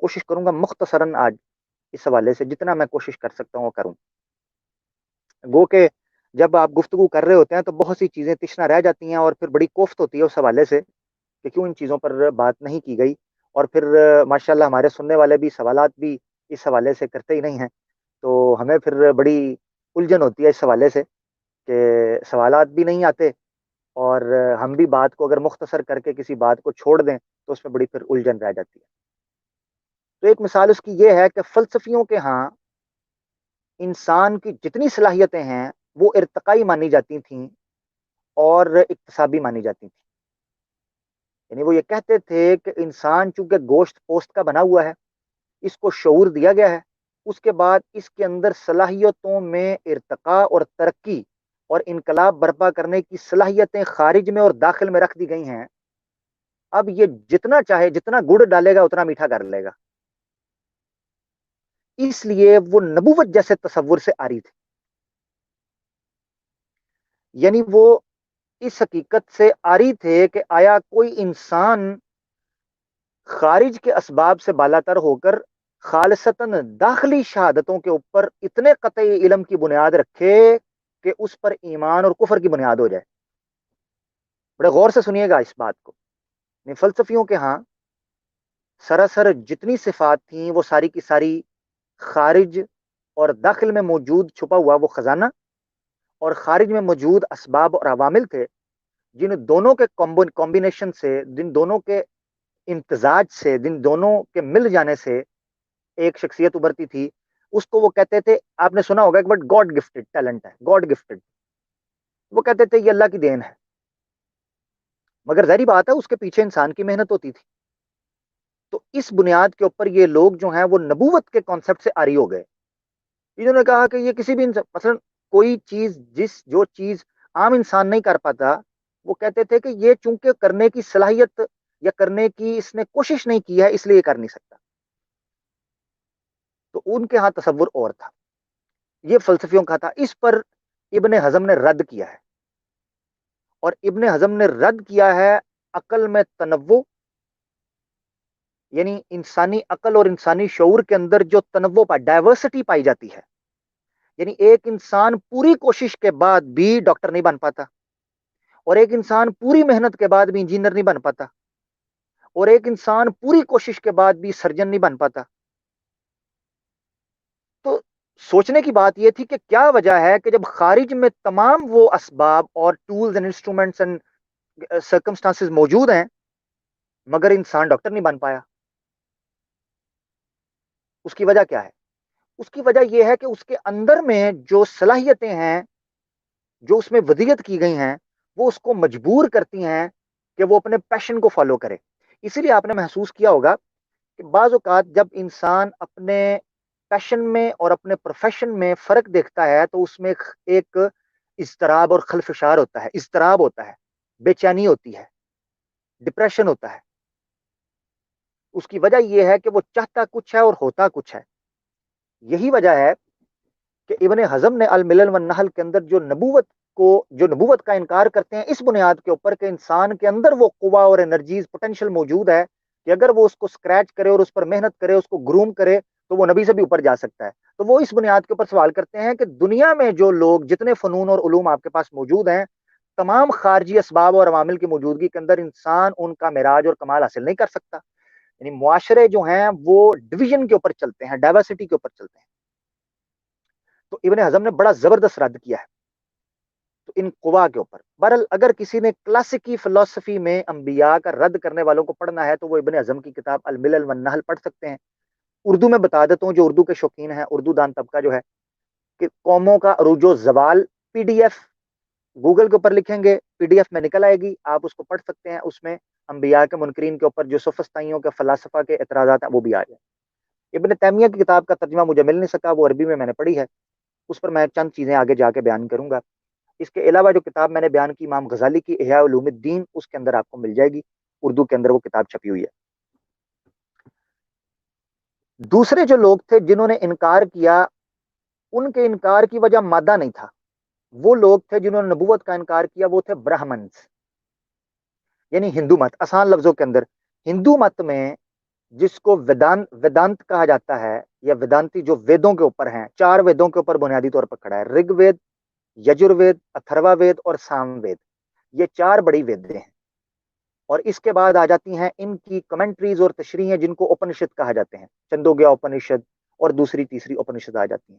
کوشش کروں گا مختصراً آج اس حوالے سے جتنا میں کوشش کر سکتا ہوں وہ کروں. گو کہ جب آپ گفتگو کر رہے ہوتے ہیں تو بہت سی چیزیں تشنا رہ جاتی ہیں اور پھر بڑی کوفت ہوتی ہے اس حوالے سے کہ کیوں ان چیزوں پر بات نہیں کی گئی. اور پھر ماشاءاللہ ہمارے سننے والے بھی سوالات بھی اس حوالے سے کرتے ہی نہیں ہیں, تو ہمیں پھر بڑی الجھن ہوتی ہے اس حوالے سے کہ سوالات بھی نہیں آتے اور ہم بھی بات کو اگر مختصر کر کے کسی بات کو چھوڑ دیں تو اس میں بڑی پھر الجھن رہ جاتی ہے. تو ایک مثال اس کی یہ ہے کہ فلسفیوں کے ہاں انسان کی جتنی صلاحیتیں ہیں وہ ارتقائی مانی جاتی تھیں اور اکتسابی مانی جاتی تھیں. یعنی وہ یہ کہتے تھے کہ انسان چونکہ گوشت پوست کا بنا ہوا ہے, اس کو شعور دیا گیا ہے, اس کے بعد اس کے اندر صلاحیتوں میں ارتقاء اور ترقی اور انقلاب برپا کرنے کی صلاحیتیں خارج میں اور داخل میں رکھ دی گئی ہیں. اب یہ جتنا چاہے جتنا گڑ ڈالے گا اتنا میٹھا کر لے گا. اس لیے وہ نبوت جیسے تصور سے آ رہی تھی. یعنی وہ اس حقیقت سے آری تھے کہ آیا کوئی انسان خارج کے اسباب سے بالاتر ہو کر خالصتاً داخلی شہادتوں کے اوپر اتنے قطعی علم کی بنیاد رکھے کہ اس پر ایمان اور کفر کی بنیاد ہو جائے. بڑے غور سے سنیے گا اس بات کو. فلسفیوں کے ہاں سراسر جتنی صفات تھیں وہ ساری کی ساری خارج اور داخل میں موجود چھپا ہوا وہ خزانہ اور خارج میں موجود اسباب اور عوامل تھے جن دونوں کے کمبینیشن سے, جن دونوں کے امتزاج سے, جن دونوں کے مل جانے سے ایک شخصیت ابھرتی تھی. اس کو وہ کہتے تھے, آپ نے سنا ہوگا کہ بٹ گاڈ گفٹڈ ٹیلنٹ ہے, گاڈ گفٹڈ. وہ کہتے تھے یہ اللہ کی دین ہے. مگر ظاہری بات ہے اس کے پیچھے انسان کی محنت ہوتی تھی. تو اس بنیاد کے اوپر یہ لوگ جو ہیں وہ نبوت کے کانسیپٹ سے آری ہو گئے. انہوں نے کہا کہ یہ کسی بھی مثلا کوئی چیز جو چیز عام انسان نہیں کر پاتا, وہ کہتے تھے کہ یہ چونکہ کرنے کی صلاحیت یا کرنے کی اس نے کوشش نہیں کی ہے اس لیے یہ کر نہیں سکتا. تو ان کے ہاں تصور اور تھا, یہ فلسفیوں کا تھا. اس پر ابن حزم نے رد کیا ہے, اور ابن حزم نے رد کیا ہے عقل میں تنوع, یعنی انسانی عقل اور انسانی شعور کے اندر جو تنوع ڈائیورسٹی پائی جاتی ہے. یعنی ایک انسان پوری کوشش کے بعد بھی ڈاکٹر نہیں بن پاتا, اور ایک انسان پوری محنت کے بعد بھی انجینئر نہیں بن پاتا, اور ایک انسان پوری کوشش کے بعد بھی سرجن نہیں بن پاتا. تو سوچنے کی بات یہ تھی کہ کیا وجہ ہے کہ جب خارج میں تمام وہ اسباب اور tools and instruments and circumstances موجود ہیں مگر انسان ڈاکٹر نہیں بن پایا. اس کی وجہ کیا ہے؟ اس کی وجہ یہ ہے کہ اس کے اندر میں جو صلاحیتیں ہیں, جو اس میں ودیت کی گئی ہیں, وہ اس کو مجبور کرتی ہیں کہ وہ اپنے پیشن کو فالو کرے. اسی لیے آپ نے محسوس کیا ہوگا کہ بعض اوقات جب انسان اپنے پیشن میں اور اپنے پروفیشن میں فرق دیکھتا ہے تو اس میں ایک اضطراب اور خلفشار ہوتا ہے, اضطراب ہوتا ہے, بے چینی ہوتی ہے, ڈپریشن ہوتا ہے. اس کی وجہ یہ ہے کہ وہ چاہتا کچھ ہے اور ہوتا کچھ ہے. یہی وجہ ہے کہ ابن حزم نے الملل والنحل کے اندر جو نبوت کا انکار کرتے ہیں اس بنیاد کے اوپر کہ انسان کے اندر وہ قوہ اور انرجیز پوٹینشل موجود ہے کہ اگر وہ اس کو سکریچ کرے اور اس پر محنت کرے, اس کو گروم کرے تو وہ نبی سے بھی اوپر جا سکتا ہے. تو وہ اس بنیاد کے اوپر سوال کرتے ہیں کہ دنیا میں جو لوگ جتنے فنون اور علوم آپ کے پاس موجود ہیں, تمام خارجی اسباب اور عوامل کی موجودگی کے اندر انسان ان کا معراج اور کمال حاصل نہیں کر سکتا. یعنی معاشرے جو ہیں وہ ڈویژن کے اوپر چلتے ہیں, ڈائیورسٹی کے اوپر چلتے ہیں. تو ابن حزم نے بڑا زبردست رد کیا ہے تو ان قوا کے اوپر. بہرحال اگر کسی نے کلاسیکی فلسفی میں انبیاء کا رد کرنے والوں کو پڑھنا ہے تو وہ ابن حزم کی کتاب الملل والنحل پڑھ سکتے ہیں. اردو میں بتا دیتا ہوں, جو اردو کے شوقین ہیں, اردو دان طبقہ جو ہے, کہ قوموں کا عروج و زوال پی ڈی ایف گوگل کے اوپر لکھیں گے, پی ڈی ایف میں نکل آئے گی, آپ اس کو پڑھ سکتے ہیں. اس میں انبیاء کے منکرین کے اوپر جو سفسطائیوں کے فلاسفہ کے اعتراضات ہیں وہ بھی آ جائیں. ابن تیمیہ کی کتاب کا ترجمہ مجھے مل نہیں سکا, وہ عربی میں نے پڑھی ہے, اس پر میں چند چیزیں آگے جا کے بیان کروں گا. اس کے علاوہ جو کتاب میں نے بیان کی امام غزالی کی احیاء علوم الدین, اس کے اندر آپ کو مل جائے گی, اردو کے اندر وہ کتاب چھپی ہوئی ہے. دوسرے جو لوگ تھے جنہوں نے انکار کیا, ان کے انکار کی وجہ مادہ نہیں تھا. وہ لوگ تھے جنہوں نے نبوت کا انکار کیا, وہ تھے برہمنز, یعنی ہندو مت. آسان لفظوں کے اندر ہندو مت میں جس کو ویدانت کہا جاتا ہے، یا ویدانتی، جو ویدوں کے اوپر ہیں، 4 ویدوں کے اوپر بنیادی طور پر کھڑا ہے، رگ وید، یجروید، اتھروا وید اور سام وید، یہ 4 بڑی ویدیں ہیں۔ اور اس کے بعد آ جاتی ہیں ان کی کمنٹریز اور تشریحیں، جن کو اپنشد کہا جاتے ہیں، چندوگیا اپنشد اور دوسری تیسری اپنشد آ جاتی ہیں۔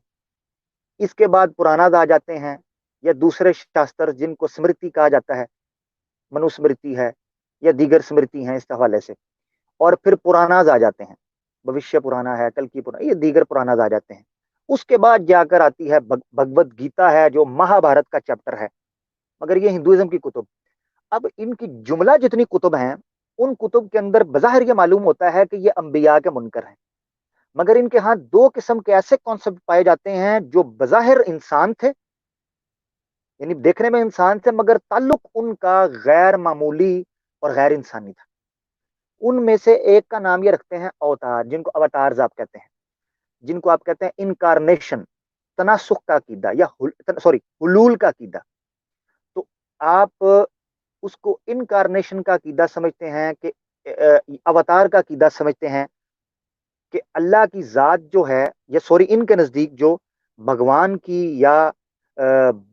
اس کے بعد پراناز آ جاتے ہیں، یا دوسرے شاستر جن کو سمرتی کہا جاتا ہے، منوسمرتی ہے یا دیگر سمرتی ہیں اس حوالے سے، اور پھر پراناز آ جاتے ہیں، بھوشیہ پرانا ہے، کل کی پرانا، یہ دیگر پراناز آ جاتے ہیں۔ اس کے بعد جا کر آتی ہے بھگوت گیتا ہے، جو مہا بھارت کا چیپٹر ہے، مگر یہ ہندوازم کی کتب۔ اب ان کی جملہ جتنی کتب ہیں، ان کتب کے اندر بظاہر یہ معلوم ہوتا ہے کہ یہ انبیاء کے منکر ہیں، مگر ان کے ہاں 2 قسم کے ایسے کانسیپٹ پائے جاتے ہیں جو بظاہر انسان تھے، یعنی دیکھنے میں انسان تھے، مگر تعلق ان کا غیر معمولی اور غیر انسانی تھا۔ ان میں سے ایک کا نام یہ رکھتے ہیں اوتار، جن کو اوتارز آپ کہتے ہیں، جن کو آپ کہتے ہیں انکارنیشن، تناسخ کا عقیدہ، یا حلول کا عقیدہ۔ تو آپ اس کو انکارنیشن کا عقیدہ سمجھتے ہیں کہ اوتار کا عقیدہ سمجھتے ہیں کہ اللہ کی ذات جو ہے، یا ان کے نزدیک جو بھگوان کی یا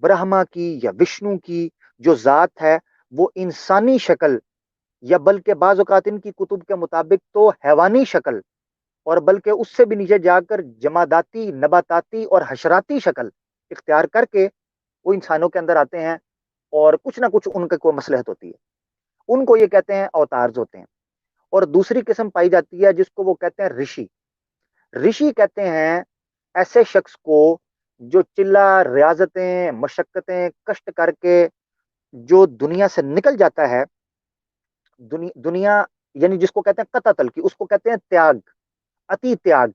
برہما کی یا وشنو کی جو ذات ہے، وہ انسانی شکل، یا بلکہ بعض اوقات ان کی کتب کے مطابق تو حیوانی شکل، اور بلکہ اس سے بھی نیچے جا کر جماداتی، نباتاتی اور حشراتی شکل اختیار کر کے وہ انسانوں کے اندر آتے ہیں، اور کچھ نہ کچھ ان کے کوئی مصلحت ہوتی ہے، ان کو یہ کہتے ہیں اوتارز ہوتے ہیں۔ اور دوسری قسم پائی جاتی ہے جس کو وہ کہتے ہیں رشی۔ رشی کہتے ہیں ایسے شخص کو جو چلا ریاضتیں، مشقتیں، کشٹ کر کے جو دنیا سے نکل جاتا ہے، دنیا یعنی جس کو کہتے ہیں قطع تلقی، اس کو کہتے ہیں تیاگ، اتی تیاگ،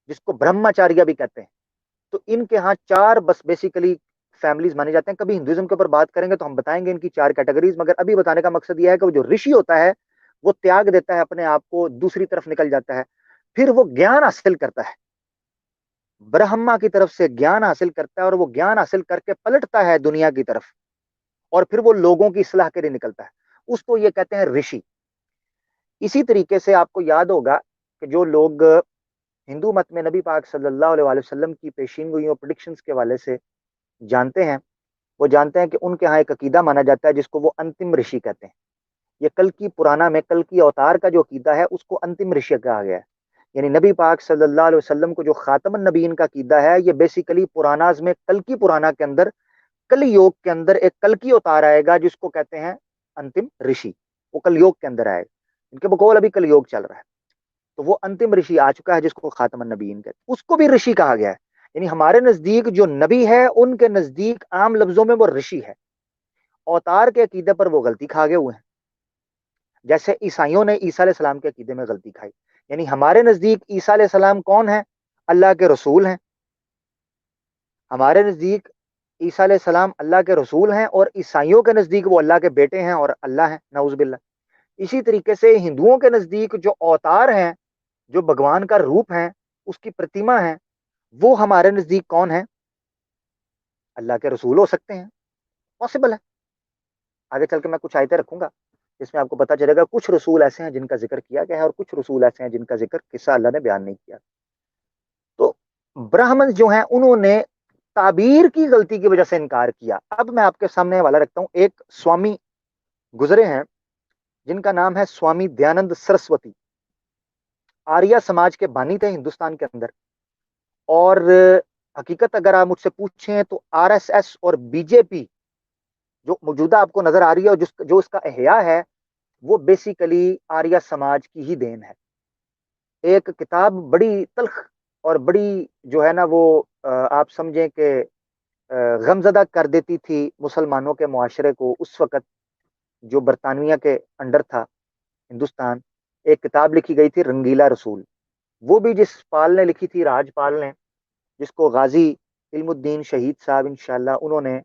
جس کو برہمچاریہ بھی کہتے ہیں۔ تو ان کے ہاں 4 بس بیسیکلی فیملیز مانے جاتے ہیں۔ کبھی ہندوازم کے اوپر بات کریں گے تو ہم بتائیں گے ان کی 4 کیٹیگریز، مگر ابھی بتانے کا مقصد یہ ہے کہ وہ جو رشی ہوتا ہے، وہ تیاگ دیتا ہے اپنے آپ کو، دوسری طرف نکل جاتا ہے، پھر وہ گیان حاصل کرتا ہے، برہما کی طرف سے گیان حاصل کرتا ہے، اور وہ گیان حاصل کر کے پلٹتا ہے دنیا کی طرف، اور پھر وہ لوگوں کی اصلاح کے لیے نکلتا ہے، اس کو یہ کہتے ہیں رشی۔ اسی طریقے سے آپ کو یاد ہوگا کہ جو لوگ ہندو مت میں نبی پاک صلی اللہ علیہ وسلم کی پیشین گوئیوں، پریڈکشنز کے والے سے جانتے ہیں، وہ جانتے ہیں کہ ان کے ہاں ایک عقیدہ مانا جاتا ہے جس کو وہ انتم رشی کہتے ہیں۔ یہ کل کی پرانا میں کل کی اوتار کا جو عقیدہ ہے، اس کو انتم رشی کہا گیا ہے، یعنی نبی پاک صلی اللہ علیہ وسلم کو جو خاتم النبیین کا عقیدہ ہے، یہ بیسیکلی پراناز میں کل کی پرانا کے اندر، کل یوگ کے اندر ایک کل کی اوتار آئے گا جس کو کہتے ہیں انتم رشی، وہ کل یوگ کے اندر آئے گا، ان کے بقول ابھی کل یوگ چل رہا ہے، تو وہ انتم رشی آ چکا ہے جس کو خاتم النبیین کہتے ہیں، اس کو بھی رشی کہا گیا ہے۔ یعنی ہمارے نزدیک جو نبی ہے، ان کے نزدیک عام لفظوں میں وہ رشی ہے، اوتار کے عقیدے پر وہ غلطی کھا گئے ہوئے ہیں، جیسے عیسائیوں نے عیسیٰ علیہ السلام کے عقیدے میں غلطی کھائی۔ یعنی ہمارے نزدیک عیسیٰ علیہ السلام کون ہیں؟ اللہ کے رسول ہیں، ہمارے نزدیک عیسیٰ علیہ السلام اللہ کے رسول ہیں، اور عیسائیوں کے نزدیک وہ اللہ کے بیٹے ہیں اور اللہ ہیں، نعوذ باللہ۔ اسی طریقے سے ہندوؤں کے نزدیک جو اوتار ہیں، جو بھگوان کا روپ ہیں، اس کی پرتیما ہے، وہ ہمارے نزدیک کون ہیں؟ اللہ کے رسول ہو سکتے ہیں، پاسبل ہے۔ آگے چل کے میں کچھ آیتیں رکھوں گا جس میں آپ کو پتا چلے گا کچھ رسول ایسے ہیں جن کا ذکر کیا گیا ہے، اور کچھ رسول ایسے ہیں جن کا ذکر قصہ اللہ نے بیان نہیں کیا۔ تو برہمن جو ہیں، انہوں نے تعبیر کی غلطی کی وجہ سے انکار کیا۔ اب میں آپ کے سامنے حوالہ رکھتا ہوں، ایک سوامی گزرے ہیں جن کا نام ہے سوامی دیانند سرسوتی، آریہ سماج کے بانی تھے ہندوستان کے اندر، اور حقیقت اگر آپ مجھ سے پوچھیں تو آر ایس ایس اور بی جے پی جو موجودہ آپ کو نظر آ رہی ہے، اور جو اس کا احیاء ہے، وہ بیسیکلی آریہ سماج کی ہی دین ہے۔ ایک کتاب بڑی تلخ اور بڑی جو ہے نا وہ آپ سمجھیں کہ غمزدہ کر دیتی تھی مسلمانوں کے معاشرے کو اس وقت، جو برطانیہ کے انڈر تھا ہندوستان۔ ایک کتاب لکھی گئی تھی رنگیلا رسول، وہ بھی جس پال نے لکھی تھی، راج پال نے، جس کو غازی علم الدین شہید صاحب انشاءاللہ انہوں نے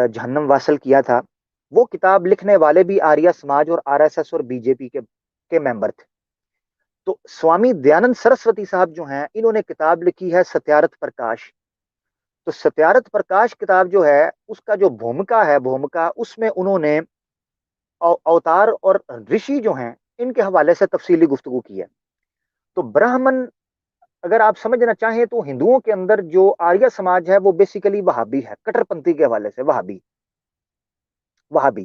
جہنم واصل کیا تھا۔ وہ کتاب لکھنے والے بھی آریہ سماج اور آر ایس ایس اور بی جے پی کے ممبر تھے۔ تو سوامی دیانند سرسوتی صاحب جو ہیں، انہوں نے کتاب لکھی ہے ستیارتھ پرکاش۔ تو ستیارتھ پرکاش کتاب جو ہے، اس کا جو بھومکا ہے، بھومکا، اس میں انہوں نے اوتار اور رشی جو ہیں ان کے حوالے سے تفصیلی گفتگو کی ہے۔ تو برہمن اگر آپ سمجھنا چاہیں تو ہندوؤں کے اندر جو آریہ سماج ہے وہ بیسیکلی وہابی ہے، کٹر پنتھی کے حوالے سے وہابی وہابی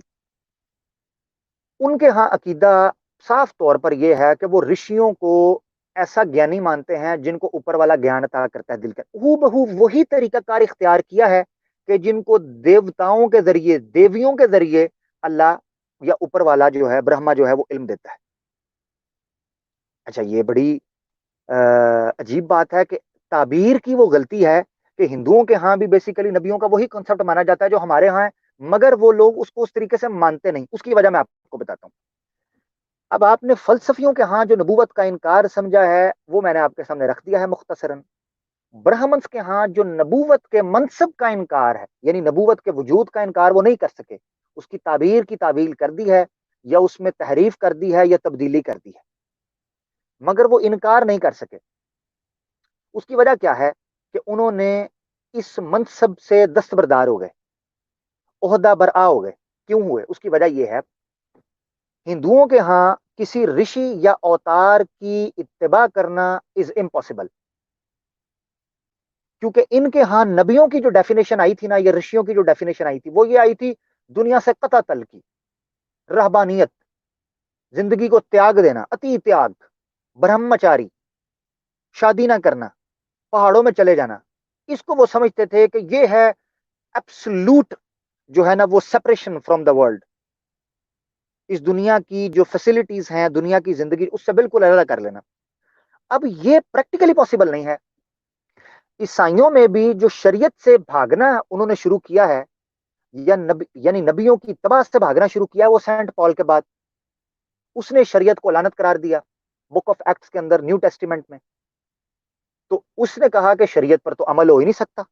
ان کے ہاں عقیدہ صاف طور پر یہ ہے کہ وہ رشیوں کو ایسا گیانی مانتے ہیں جن کو اوپر والا گیان عطا کرتا ہے دل کا، ہو بہو وہی طریقہ کار اختیار کیا ہے کہ جن کو دیوتاؤں کے ذریعے، دیویوں کے ذریعے اللہ یا اوپر والا جو ہے برہما جو ہے وہ علم دیتا ہے۔ اچھا، یہ بڑی عجیب بات ہے کہ تعبیر کی وہ غلطی ہے کہ ہندوؤں کے ہاں بھی بیسیکلی نبیوں کا وہی کنسپٹ مانا جاتا ہے جو ہمارے ہاں ہے، مگر وہ لوگ اس کو اس طریقے سے مانتے نہیں۔ اس کی وجہ میں آپ کو بتاتا ہوں۔ اب آپ نے فلسفیوں کے ہاں جو نبوت کا انکار سمجھا ہے وہ میں نے آپ کے سامنے رکھ دیا ہے مختصراً۔ برہمنس کے ہاں جو نبوت کے منصب کا انکار ہے، یعنی نبوت کے وجود کا انکار وہ نہیں کر سکے، اس کی تعبیر کی تعویل کر دی ہے یا اس میں تحریف کر دی ہے یا تبدیلی کر دی ہے، مگر وہ انکار نہیں کر سکے۔ اس کی وجہ کیا ہے کہ انہوں نے اس منصب سے دستبردار ہو گئے، عہدہ برآ ہو گئے۔ کیوں ہوئے؟ اس کی وجہ یہ ہے، ہندوؤں کے ہاں کسی رشی یا اوتار کی اتباع کرنا از امپاسبل، کیونکہ ان کے ہاں نبیوں کی جو ڈیفینیشن آئی تھی نا، یا رشیوں کی جو ڈیفینیشن آئی تھی وہ یہ آئی تھی دنیا سے قطع تل کی، رہبانیت، زندگی کو تیاگ دینا، اتی تیاگ، برہمچاری، شادی نہ کرنا، پہاڑوں میں چلے جانا۔ اس کو وہ سمجھتے تھے کہ یہ ہے ایبسلوٹ جو ہے نا وہ سپریشن فرام دا ورلڈ، اس دنیا کی جو فیسلٹیز ہیں، دنیا کی زندگی، اس سے بالکل علیحدہ کر لینا۔ اب یہ پریکٹیکلی پاسبل نہیں ہے۔ عیسائیوں میں بھی جو شریعت سے بھاگنا انہوں نے شروع کیا ہے، یا یعنی نبیوں کی اتباع سے بھاگنا شروع کیا ہے، وہ سینٹ پال کے بعد اس نے شریعت کو لعنت قرار دیا بک آف ایکٹس کے اندر، نیو ٹیسٹیمنٹ میں۔ تو اس نے کہا کہ شریعت پر تو عمل ہو ہی نہیں سکتا،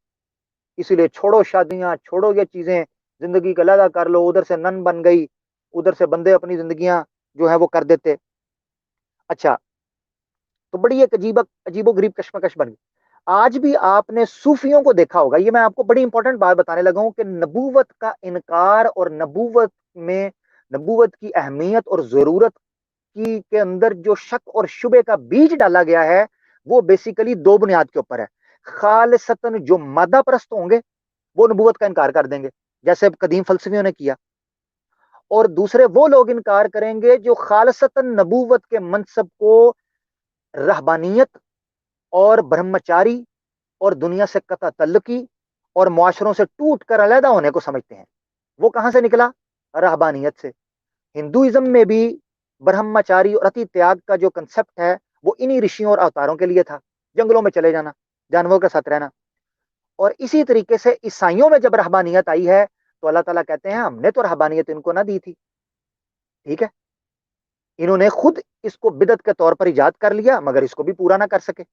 اسی لیے چھوڑو شادیاں، چھوڑو یہ چیزیں، زندگی کا علیحدہ کر لو۔ ادھر سے نن بن گئی، ادھر سے بندے اپنی زندگیاں جو ہے وہ کر دیتے۔ اچھا، تو بڑی ایک عجیب و غریب کشمکش بن گئی۔ آج بھی آپ نے صوفیوں کو دیکھا ہوگا، یہ میں آپ کو بڑی امپورٹنٹ بات بتانے لگا ہوں کہ نبوت کا انکار اور نبوت میں نبوت کی اہمیت اور ضرورت کی کے اندر جو شک اور شبے کا بیج ڈالا گیا ہے وہ بیسیکلی دو بنیاد کے اوپر ہے۔ خالصتاً جو مادہ پرست ہوں گے وہ نبوت کا انکار کر دیں گے، جیسے قدیم فلسفیوں نے کیا، اور دوسرے وہ لوگ انکار کریں گے جو خالصتاً نبوت کے منصب کو رہبانیت اور برہمچاری اور دنیا سے قطع تعلقی اور معاشروں سے ٹوٹ کر علیحدہ ہونے کو سمجھتے ہیں۔ وہ کہاں سے نکلا؟ رہبانیت سے۔ ہندوازم میں بھی برہمچاری اور اتی تیاگ کا جو کنسپٹ ہے وہ انہی رشیوں اور اوتاروں کے لیے تھا، جنگلوں میں چلے جانا، جانوروں کے ساتھ رہنا۔ اور اسی طریقے سے عیسائیوں میں جب رہبانیت آئی ہے تو اللہ تعالیٰ کہتے ہیں ہم نے تو رہبانیت ان کو نہ دی تھی، ٹھیک ہے، انہوں نے خود اس کو بدعت کے طور پر ایجاد کر لیا مگر اس کو بھی پورا نہ کر سکے۔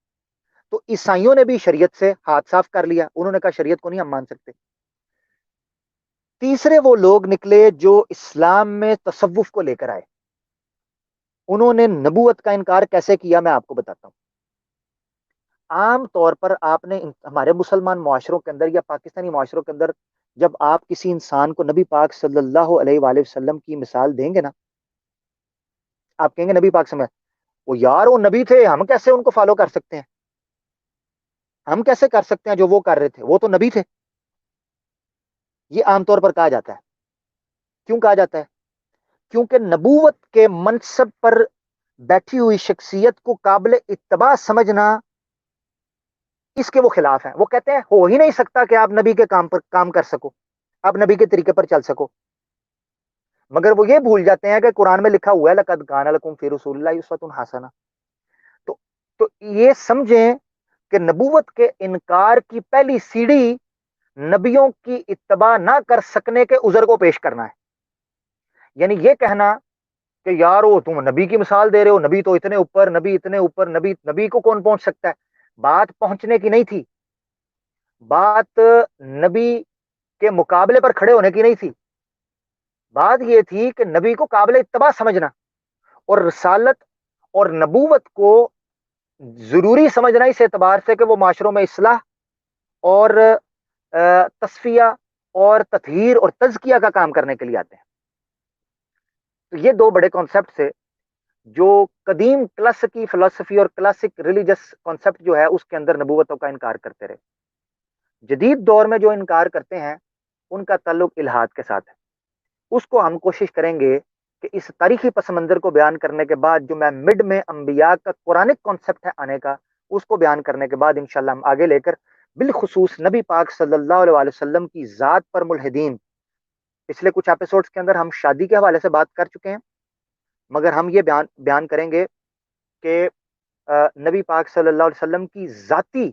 تو عیسائیوں نے بھی شریعت سے ہاتھ صاف کر لیا، انہوں نے کہا شریعت کو نہیں ہم مان سکتے۔ تیسرے وہ لوگ نکلے جو اسلام میں تصوف کو لے کر آئے، انہوں نے نبوت کا انکار کیسے کیا میں آپ کو بتاتا ہوں۔ عام طور پر آپ نے ہمارے مسلمان معاشروں کے اندر یا پاکستانی معاشروں کے اندر جب آپ کسی انسان کو نبی پاک صلی اللہ علیہ وآلہ وسلم کی مثال دیں گے نا، آپ کہیں گے نبی پاک سمجھ، وہ یار وہ نبی تھے، ہم کیسے ان کو فالو کر سکتے ہیں، ہم کیسے کر سکتے ہیں جو وہ کر رہے تھے، وہ تو نبی تھے۔ یہ عام طور پر کہا جاتا ہے۔ کیوں کہا جاتا ہے؟ کیونکہ نبوت کے منصب پر بیٹھی ہوئی شخصیت کو قابل اتباع سمجھنا اس کے وہ خلاف ہیں۔ وہ کہتے ہیں ہو ہی نہیں سکتا کہ آپ نبی کے کام پر کام کر سکو، آپ نبی کے طریقے پر چل سکو، مگر وہ یہ بھول جاتے ہیں کہ قرآن میں لکھا ہوا ہے لقد کان لکم فی رسول اللہ اسوۃ حسنہ۔ تو یہ سمجھیں کہ نبوت کے انکار کی پہلی سیڑھی نبیوں کی اتباع نہ کر سکنے کے عذر کو پیش کرنا ہے، یعنی یہ کہنا کہ یار وہ تم نبی کی مثال دے رہے ہو، نبی تو اتنے اوپر، نبی اتنے اوپر، نبی کو کون پہنچ سکتا ہے۔ بات پہنچنے کی نہیں تھی، بات نبی کے مقابلے پر کھڑے ہونے کی نہیں تھی، بات یہ تھی کہ نبی کو قابل اتباع سمجھنا اور رسالت اور نبوت کو ضروری سمجھنا اس اعتبار سے کہ وہ معاشروں میں اصلاح اور تصفیہ اور تطہیر اور تزکیہ کا کام کرنے کے لیے آتے ہیں۔ تو یہ دو بڑے کانسیپٹ سے جو قدیم کلاسکی فلسفی اور کلاسک ریلیجس کانسیپٹ جو ہے اس کے اندر نبوتوں کا انکار کرتے رہے. جدید دور میں جو انکار کرتے ہیں ان کا تعلق الہاد کے ساتھ ہے. اس کو ہم کوشش کریں گے کہ اس تاریخی پس منظر کو بیان کرنے کے بعد جو میں مڈ میں انبیاء کا قرآنک کانسیپٹ ہے آنے کا، اس کو بیان کرنے کے بعد انشاءاللہ ہم آگے لے کر بالخصوص نبی پاک صلی اللہ علیہ وسلم کی ذات پر ملحدین. پچھلے کچھ ایپیسوڈز کے اندر ہم شادی کے حوالے سے بات کر چکے ہیں، مگر ہم یہ بیان کریں گے کہ نبی پاک صلی اللہ علیہ وسلم کی ذاتی،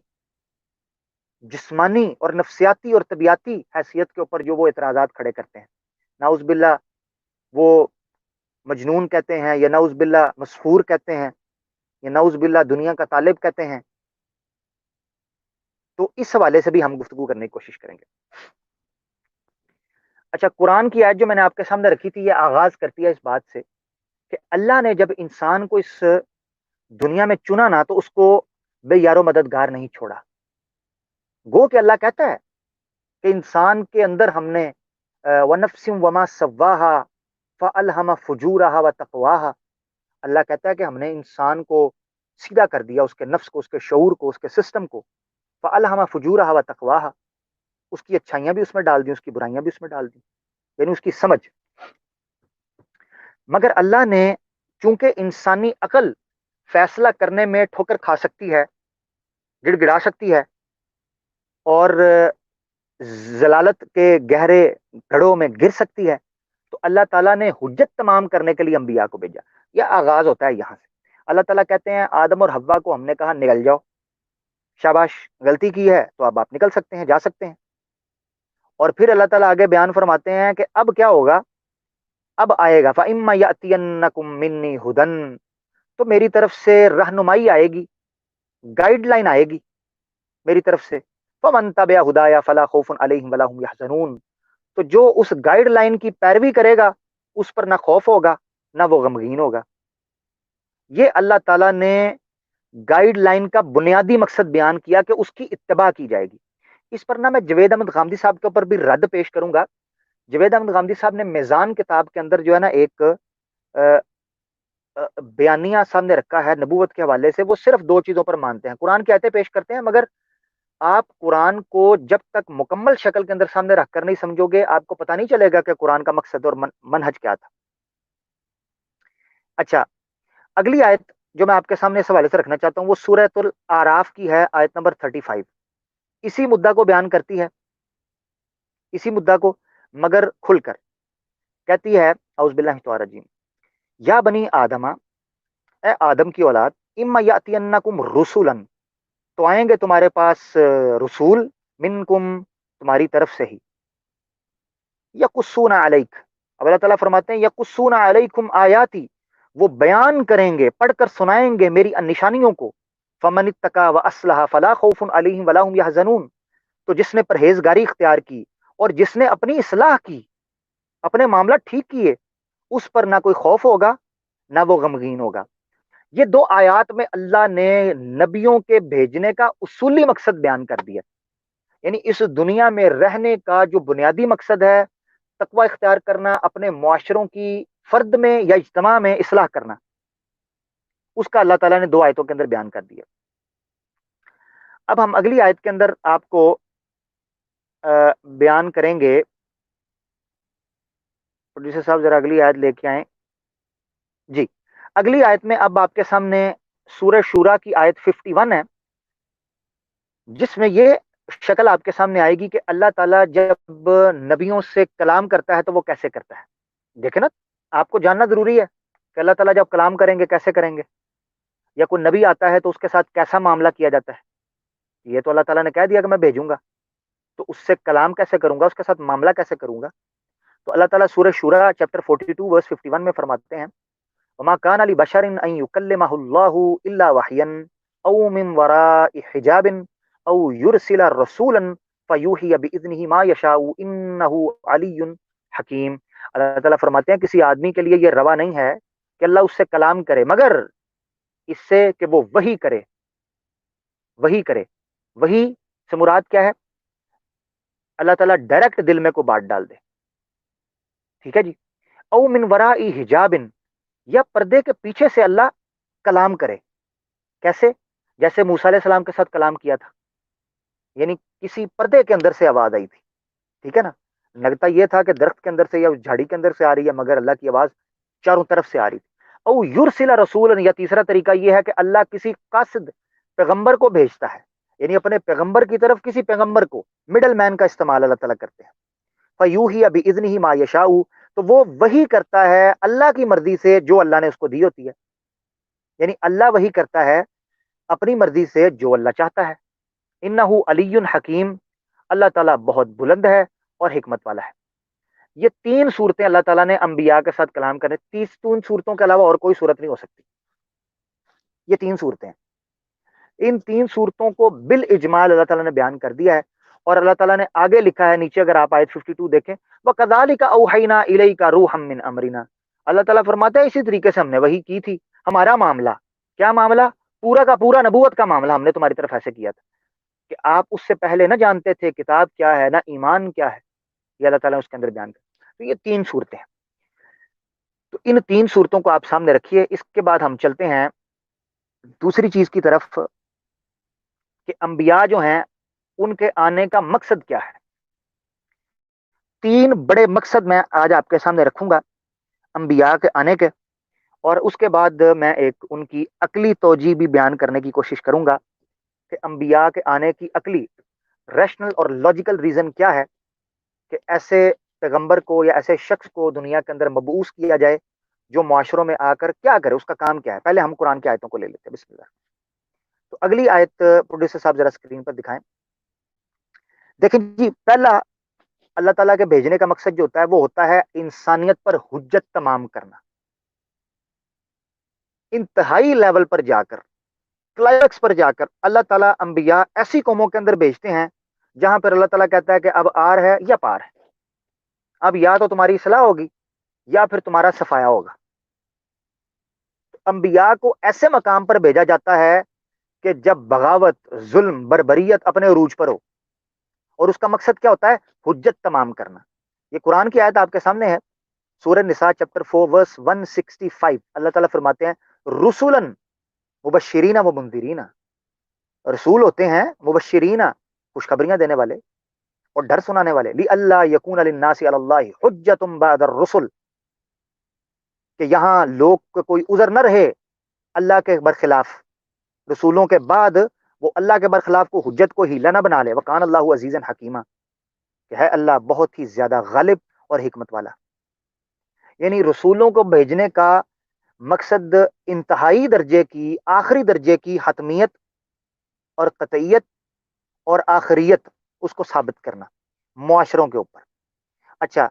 جسمانی اور نفسیاتی اور طبیعتی حیثیت کے اوپر جو وہ اعتراضات کھڑے کرتے ہیں. نعوذ باللہ وہ مجنون کہتے ہیں، یا نعوذ باللہ مسحور کہتے ہیں، یا نعوذ باللہ دنیا کا طالب کہتے ہیں. تو اس حوالے سے بھی ہم گفتگو کرنے کی کوشش کریں گے. اچھا، قرآن کی آیت جو میں نے آپ کے سامنے رکھی تھی یہ آغاز کرتی ہے اس بات سے کہ اللہ نے جب انسان کو اس دنیا میں چنا نا تو اس کو بے یار و مددگار نہیں چھوڑا. گو کہ اللہ کہتا ہے کہ انسان کے اندر ہم نے وَنَفْسٍ وَمَا سَوَّاهَا فَأَلْهَمَ فُجُورَهَا وَتَقْوَاهَا. اللہ کہتا ہے کہ ہم نے انسان کو سیدھا کر دیا، اس کے نفس کو، اس کے شعور کو، اس کے سسٹم کو. فَأَلْهَمَ فُجُورَهَا وَتَقْوَاهَا. اس کی اچھائیاں بھی اس میں ڈال دی، اس کی برائیاں بھی اس میں ڈال دی، یعنی اس کی سمجھ. مگر اللہ نے چونکہ انسانی عقل فیصلہ کرنے میں ٹھوکر کھا سکتی ہے، گڑ گڑا سکتی ہے، اور ضلالت کے گہرے گڑھوں میں گر سکتی ہے، تو اللہ تعالیٰ نے حجت تمام کرنے کے لیے انبیاء کو بھیجا. یہ آغاز ہوتا ہے یہاں سے. اللہ تعالیٰ کہتے ہیں آدم اور حوا کو ہم نے کہا نکل جاؤ، شاباش، غلطی کی ہے تو اب آپ نکل سکتے ہیں، جا سکتے ہیں. اور پھر اللہ تعالیٰ آگے بیان فرماتے ہیں کہ اب کیا ہوگا، اب آئے گا فَإِمَّا يَأْتِيَنَّكُم مِّنِّي هُدًى، تو میری طرف سے رہنمائی آئے گی، گائیڈ لائن آئے گی میری طرف سے. فَمَن تَبِعَ هُدَايَ فَلَا خَوْفٌ عَلَيْهِمْ وَلَا هُمْ يَحْزَنُونَ. تو جو اس گائیڈ لائن کی پیروی کرے گا اس پر نہ خوف ہوگا نہ وہ غمگین ہوگا. یہ اللہ تعالیٰ نے گائیڈ لائن کا بنیادی مقصد بیان کیا کہ اس کی اتباع کی جائے گی. اس پر نہ میں جوید احمد غامدی صاحب کے اوپر بھی رد پیش کروں گا. جوید احمد غامدی صاحب نے میزان کتاب کے اندر جو ہے نا ایک بیانیہ سامنے رکھا ہے نبوت کے حوالے سے. وہ صرف دو چیزوں پر مانتے ہیں، قرآن کی آیتیں پیش کرتے ہیں، مگر آپ قرآن کو جب تک مکمل شکل کے اندر سامنے رکھ کر نہیں سمجھو گے آپ کو پتہ نہیں چلے گا کہ قرآن کا مقصد اور منہج کیا تھا. اچھا، اگلی آیت جو میں آپ کے سامنے اس حوالے سے رکھنا چاہتا ہوں وہ سورۃ الاعراف کی ہے، آیت نمبر 35. اسی مدعا کو بیان کرتی ہے، اسی مدعا کو، مگر کھل کر کہتی ہے اعوذ باللہ من الشیطان الرجیم یا بنی آدم، اے آدم کی اولاد، اما یاتینکم رسلا، تو آئیں گے تمہارے پاس رسول، منکم، تمہاری طرف سے ہی، یقصون علیک، اب اللہ تعالیٰ فرماتے ہیں یقصون علیکم آیاتی، وہ بیان کریں گے، پڑھ کر سنائیں گے میری نشانیوں کو. فمن اتقى واصلح فلا خوف علیہم ولا هم يحزنون، تو جس نے پرہیزگاری اختیار کی اور جس نے اپنی اصلاح کی، اپنے معاملات ٹھیک کیے، اس پر نہ کوئی خوف ہوگا نہ وہ غمگین ہوگا. یہ دو آیات میں اللہ نے نبیوں کے بھیجنے کا اصولی مقصد بیان کر دیا. یعنی اس دنیا میں رہنے کا جو بنیادی مقصد ہے تقوی اختیار کرنا، اپنے معاشروں کی فرد میں یا اجتماع میں اصلاح کرنا، اس کا اللہ تعالیٰ نے دو آیتوں کے اندر بیان کر دیا. اب ہم اگلی آیت کے اندر آپ کو بیان کریں گے. پروڈیوسر صاحب ذرا اگلی آیت لے کے آئیں. جی، اگلی آیت میں اب آپ کے سامنے سورہ شورا کی آیت 51 ہے، جس میں یہ شکل آپ کے سامنے آئے گی کہ اللہ تعالیٰ جب نبیوں سے کلام کرتا ہے تو وہ کیسے کرتا ہے. دیکھیں نا، آپ کو جاننا ضروری ہے کہ اللہ تعالیٰ جب کلام کریں گے کیسے کریں گے، یا کوئی نبی آتا ہے تو اس کے ساتھ کیسا معاملہ کیا جاتا ہے. یہ تو اللہ تعالیٰ نے کہہ دیا کہ میں بھیجوں گا، تو اس سے کلام کیسے کروں گا، اس کے ساتھ معاملہ کیسے کروں گا. تو اللہ تعالیٰ سورہ شورا چیپٹر 42 ورس 51 میں فرماتے ہیں وما كان لبشر ان يكلمه الله الا وحيا او من وراء حجاب او يرسل رسولا فيوحي باذنه ما يشاء انه علي حکیم. اللہ تعالیٰ فرماتے ہیں کسی آدمی کے لیے یہ روا نہیں ہے کہ اللہ اس سے کلام کرے مگر اس سے کہ وہ وحی کرے. وحی کرے، وحی سے مراد کیا ہے؟ اللہ تعالیٰ ڈائریکٹ دل میں کو بات ڈال دے. ٹھیک ہے جی. او من وراء حجاب، یا پردے کے پیچھے سے اللہ کلام کرے. کیسے؟ جیسے موسیٰ علیہ السلام کے ساتھ کلام کیا تھا، یعنی کسی پردے کے اندر سے آواز آئی تھی، ٹھیک ہے نا. لگتا یہ تھا کہ درخت کے اندر سے یا جھاڑی کے اندر سے آ رہی ہے، مگر اللہ کی آواز چاروں طرف سے آ رہی تھی. او یرسل رسولا، یا تیسرا طریقہ یہ ہے کہ اللہ کسی قاصد پیغمبر کو بھیجتا ہے، یعنی اپنے پیغمبر کی طرف کسی پیغمبر کو، مڈل مین کا استعمال اللہ تعالیٰ کرتے ہیں. فیوحی بإذنہ ما یشاء، تو وہ وہی کرتا ہے اللہ کی مرضی سے جو اللہ نے اس کو دی ہوتی ہے. یعنی اللہ وہی کرتا ہے اپنی مرضی سے جو اللہ چاہتا ہے. انہ علی حکیم، اللہ تعالیٰ بہت بلند ہے اور حکمت والا ہے. یہ تین صورتیں اللہ تعالیٰ نے انبیاء کے ساتھ کلام کرنے، تین صورتوں کے علاوہ اور کوئی صورت نہیں ہو سکتی. یہ تین صورتیں ہیں. ان تین صورتوں کو بالاجمال اللہ تعالیٰ نے بیان کر دیا ہے. اور اللہ تعالیٰ نے آگے لکھا ہے نیچے، اگر آپ آیت 52 دیکھیں، وَكَذَلِكَ أَوْحَيْنَا إِلَيْكَ رُوحًا مِّنْ أَمْرِنَا، اللہ تعالیٰ فرماتا ہے اسی طریقے سے ہم نے وحی کی تھی. ہمارا معاملہ کیا معاملہ؟ پورا کا پورا نبوت کا معاملہ ہم نے تمہاری طرف ایسے کیا تھا کہ آپ اس سے پہلے نہ جانتے تھے کتاب کیا ہے، نہ ایمان کیا ہے. یہ اللہ تعالیٰ نے اس کے اندر بیان کر. تو یہ تین صورتیں ہیں. تو ان تین صورتوں کو آپ سامنے رکھیے. اس کے بعد ہم چلتے ہیں دوسری چیز کی طرف کہ انبیاء جو ہیں ان کے آنے کا مقصد کیا ہے. تین بڑے مقصد میں آج آپ کے سامنے رکھوں گا انبیاء کے آنے کے، اور اس کے بعد میں ایک ان کی عقلی توجیہ بھی بیان کرنے کی کوشش کروں گا کہ انبیاء کے آنے کی عقلی، ریشنل اور لاجیکل ریزن کیا ہے کہ ایسے پیغمبر کو یا ایسے شخص کو دنیا کے اندر مبعوث کیا جائے جو معاشروں میں آ کر کیا کرے، اس کا کام کیا ہے. پہلے ہم قرآن کی آیتوں کو لے لیتے ہیں. بسم اللہ. تو اگلی آیت پروڈیوسر صاحب ذرا اسکرین پر دکھائیں. دیکھیں جی، پہلا اللہ تعالیٰ کے بھیجنے کا مقصد جو ہوتا ہے وہ ہوتا ہے انسانیت پر حجت تمام کرنا. انتہائی لیول پر جا کر، کلائمیکس پر جا کر اللہ تعالیٰ انبیاء ایسی قوموں کے اندر بھیجتے ہیں جہاں پر اللہ تعالیٰ کہتا ہے کہ اب آر ہے یا پار ہے، اب یا تو تمہاری اصلاح ہوگی یا پھر تمہارا صفایا ہوگا. انبیاء کو ایسے مقام پر بھیجا جاتا ہے کہ جب بغاوت، ظلم، بربریت اپنے عروج پر ہو، اور اس کا مقصد کیا ہوتا ہے؟ حجت تمام کرنا. یہ قرآن کی آیت آپ کے سامنے ہے، سورہ نساء چیپٹر 4 ورس 165. اللہ تعالیٰ فرماتے ہیں رسولن مبشرین و منذرین، رسول ہوتے ہیں مبشرین، خوشخبریاں دینے والے اور ڈر سنانے والے. لی اللہ یکون للناس علی اللہ حجت بعد الرسل، کہ یہاں لوگ کو کوئی عذر نہ رہے اللہ کے برخلاف، رسولوں کے بعد وہ اللہ کے برخلاف کو حجت کو ہیلا نہ بنا لے. وکان اللہ عزیزا حکیمہ، کہ ہے اللہ بہت ہی زیادہ غالب اور حکمت والا. یعنی رسولوں کو بھیجنے کا مقصد انتہائی درجے کی، آخری درجے کی حتمیت اور قطعیت اور آخریت اس کو ثابت کرنا معاشروں کے اوپر. اچھا،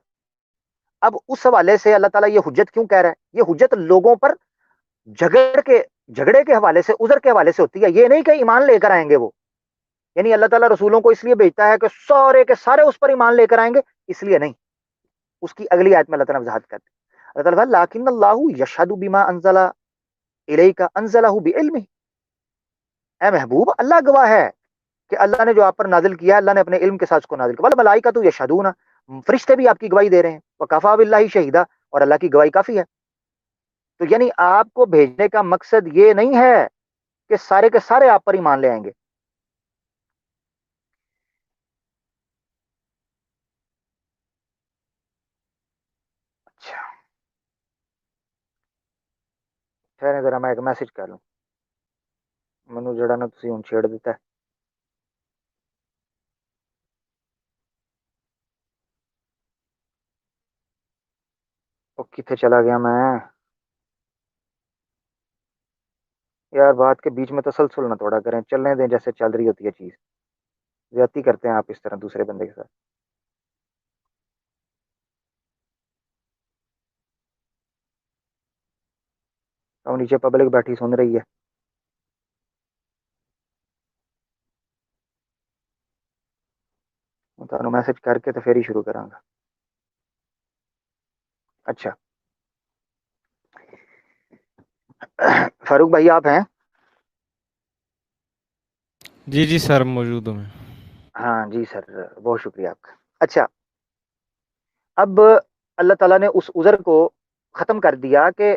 اب اس حوالے سے اللہ تعالیٰ یہ حجت کیوں کہہ رہا ہے؟ یہ حجت لوگوں پر جھگڑے کے حوالے سے، عذر کے حوالے سے ہوتی ہے. یہ نہیں کہ ایمان لے کر آئیں گے وہ، یعنی اللہ تعالیٰ رسولوں کو اس لیے بھیجتا ہے کہ سارے کے سارے اس پر ایمان لے کر آئیں گے، اس لیے نہیں. اس کی اگلی آیت میں اللہ تعالیٰ وضاحت کرتے ہیں. اللہ تعالیٰ لیکن اللہ یشہد بما انزل الیک انزلہ بعلمہ، اے محبوب اللہ گواہ ہے کہ اللہ نے جو آپ پر نازل کیا ہے اللہ نے اپنے علم کے ساتھ اس کو نازل کیا. والملائکۃ یشہدون، فرشتے بھی آپ کی گواہی دے رہے ہیں. وکفیٰ باللہ شہیدا، اور اللہ کی گواہی کافی ہے. تو یعنی آپ کو بھیجنے کا مقصد یہ نہیں ہے کہ سارے کے سارے آپ پر ایمان لے آئیں گے. اچھا ٹھہریں ذرا، میں ایک میسج کر لوں. مینوں جڑا نا تسی ہن چھیڑ دیتا ہے. وہ کتنے چلا گیا میں یار؟ بات کے بیچ میں تسلسل نہ توڑا کریں، چلنے دیں جیسے چل رہی ہوتی ہے چیز. زیادتی کرتے ہیں آپ اس طرح دوسرے بندے کے ساتھ. اور نیچے پبلک بیٹھی سن رہی ہے. میں تمہیں میسج کر کے تو پھر ہی شروع کراں گا. اچھا فاروق بھائی آپ ہیں؟ جی جی سر، موجود ہوں میں. ہاں جی سر، بہت شکریہ آپ کا. اچھا، اب اللہ تعالیٰ نے اس عذر کو ختم کر دیا کہ